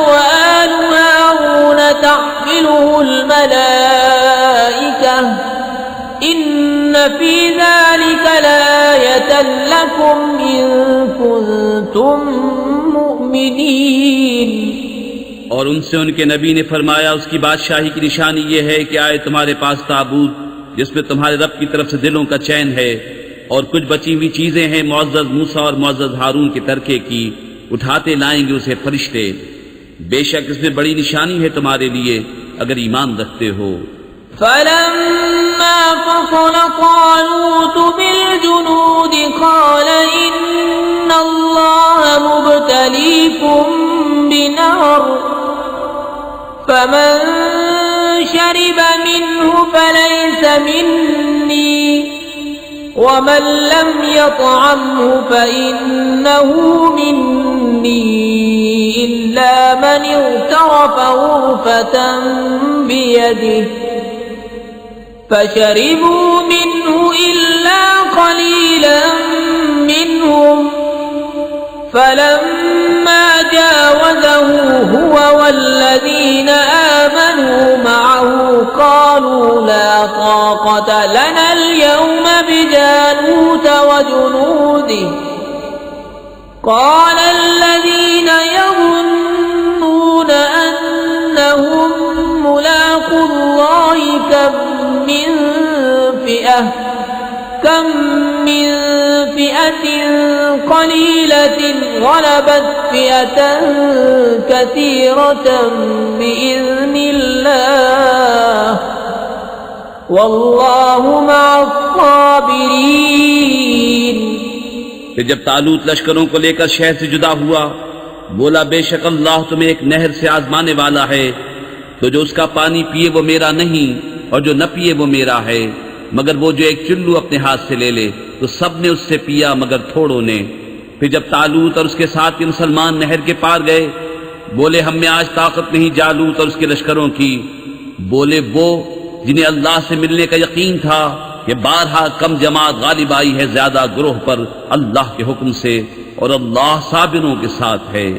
وآل هارون تحمله الملائكة إن في ذلك لآية لكم إن كنتم مؤمنين। और उनसे उनके नबी ने फरमाया उसकी बादशाही की निशानी ये है कि आए तुम्हारे पास ताबूत जिसमें तुम्हारे रब की तरफ से दिलों का चैन है, और कुछ बची हुई चीजें हैं मुअज़्ज़ज़ मूसा और मुअज़्ज़ज़ हारून के तरके की, उठाते लाएंगे उसे फरिश्ते। बेशक इसमें बड़ी निशानी है तुम्हारे लिए अगर ईमान रखते हो। फलम्मा फ़सल तालूत बिलजुनूद क़ाल इन्नल्लाह मुब्तलीकुम बिनहर फमन शरिब मिन्हु फलैस मिन्नी वमन लम यतअमहु फइन्नहु मिन्नी इल्ला मन इग़तरफ़ ग़ुरफ़तन बियदिही फशरिबू मिन्हु इल्ला إلا قليلا منهم فلما جاوزه هو والذين آمنوا معه قالوا لا طاقة لنا اليوم بجالوت وجنوده قال الذين يظنون أنهم ملاقو الله كم من فئة قليلة غلبت فئة كثيرة بإذن الله والله مع الصابرين। फिर जब तालूत लश्करों को लेकर शहर से जुदा हुआ, बोला बेशक अल्लाह तुम्हें एक नहर से आजमाने वाला है, तो जो उसका पानी पिए वो मेरा नहीं और जो न पिए वो मेरा है, मगर वो जो एक चुल्लू अपने हाथ से ले ले तो सब ने उससे पिया मगर थोड़ों ने। फिर जब तालूत और उसके साथ के मुसलमान नहर के पार गए, बोले हम में आज ताकत नहीं जालूत और उसके लश्करों की। बोले वो जिन्हें अल्लाह से मिलने का यकीन था कि बारहा कम जमात गालिब आई है ज्यादा ग्रोह पर अल्लाह के हुक्म से, और अल्लाह साबिरों के साथ है।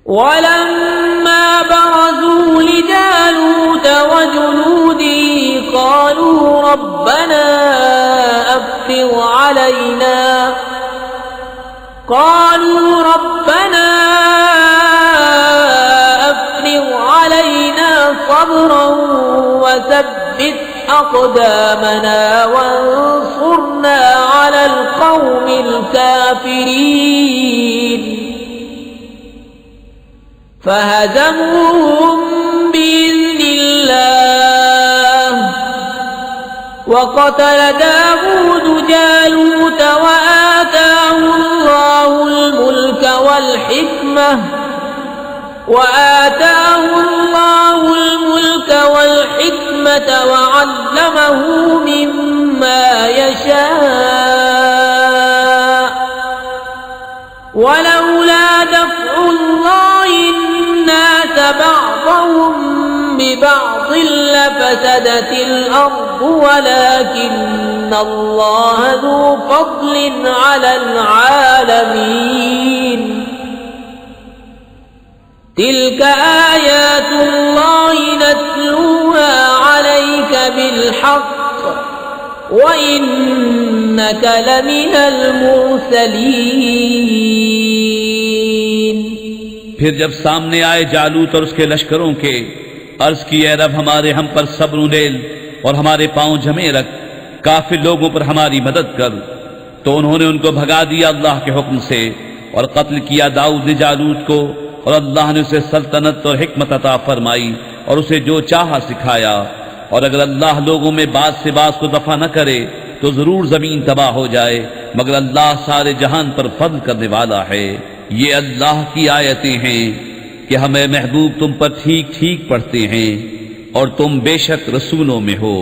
वलम्मा बरज़ू लिजालूत वजुनूदिही क़ालू रब्बना अफ़्रिग़ अलैना صبرا وثبت أقدامنا وانصرنا على القوم الكافرين فهزموهم بإذن الله وقتل داود جالوت وآتاه الله الملك والحكمة وعلمه مما يشاء ولولا دفع الله الناس بعضهم ببعض لفسدت الأرض ولكن الله ذو فضل على العالمين تلك آيات الله نتلوها عليك بالحق وإنك لمن المرسلين। फिर जब सामने आए जालूत और उसके लश्करों के, अर्ज की ए रब हमारे हम पर सब्र उड़ेल और हमारे पांव जमे रख, काफिर लोगों पर हमारी मदद कर। तो उन्होंने उनको भगा दिया अल्लाह के हुक्म से और कत्ल किया दाऊद ने जालूत को, और अल्लाह ने उसे सल्तनत और हिकमत अता फरमाई और उसे जो चाहा सिखाया। और अगर अल्लाह लोगों में बात से बात को दफा न करे तो जरूर जमीन तबाह हो जाए, मगर अल्लाह सारे जहान पर फضل करने वाला है। ये अल्लाह की आयतें हैं कि हमें महबूब तुम पर ठीक ठीक पढ़ते हैं और तुम बेशक रसूलों में हो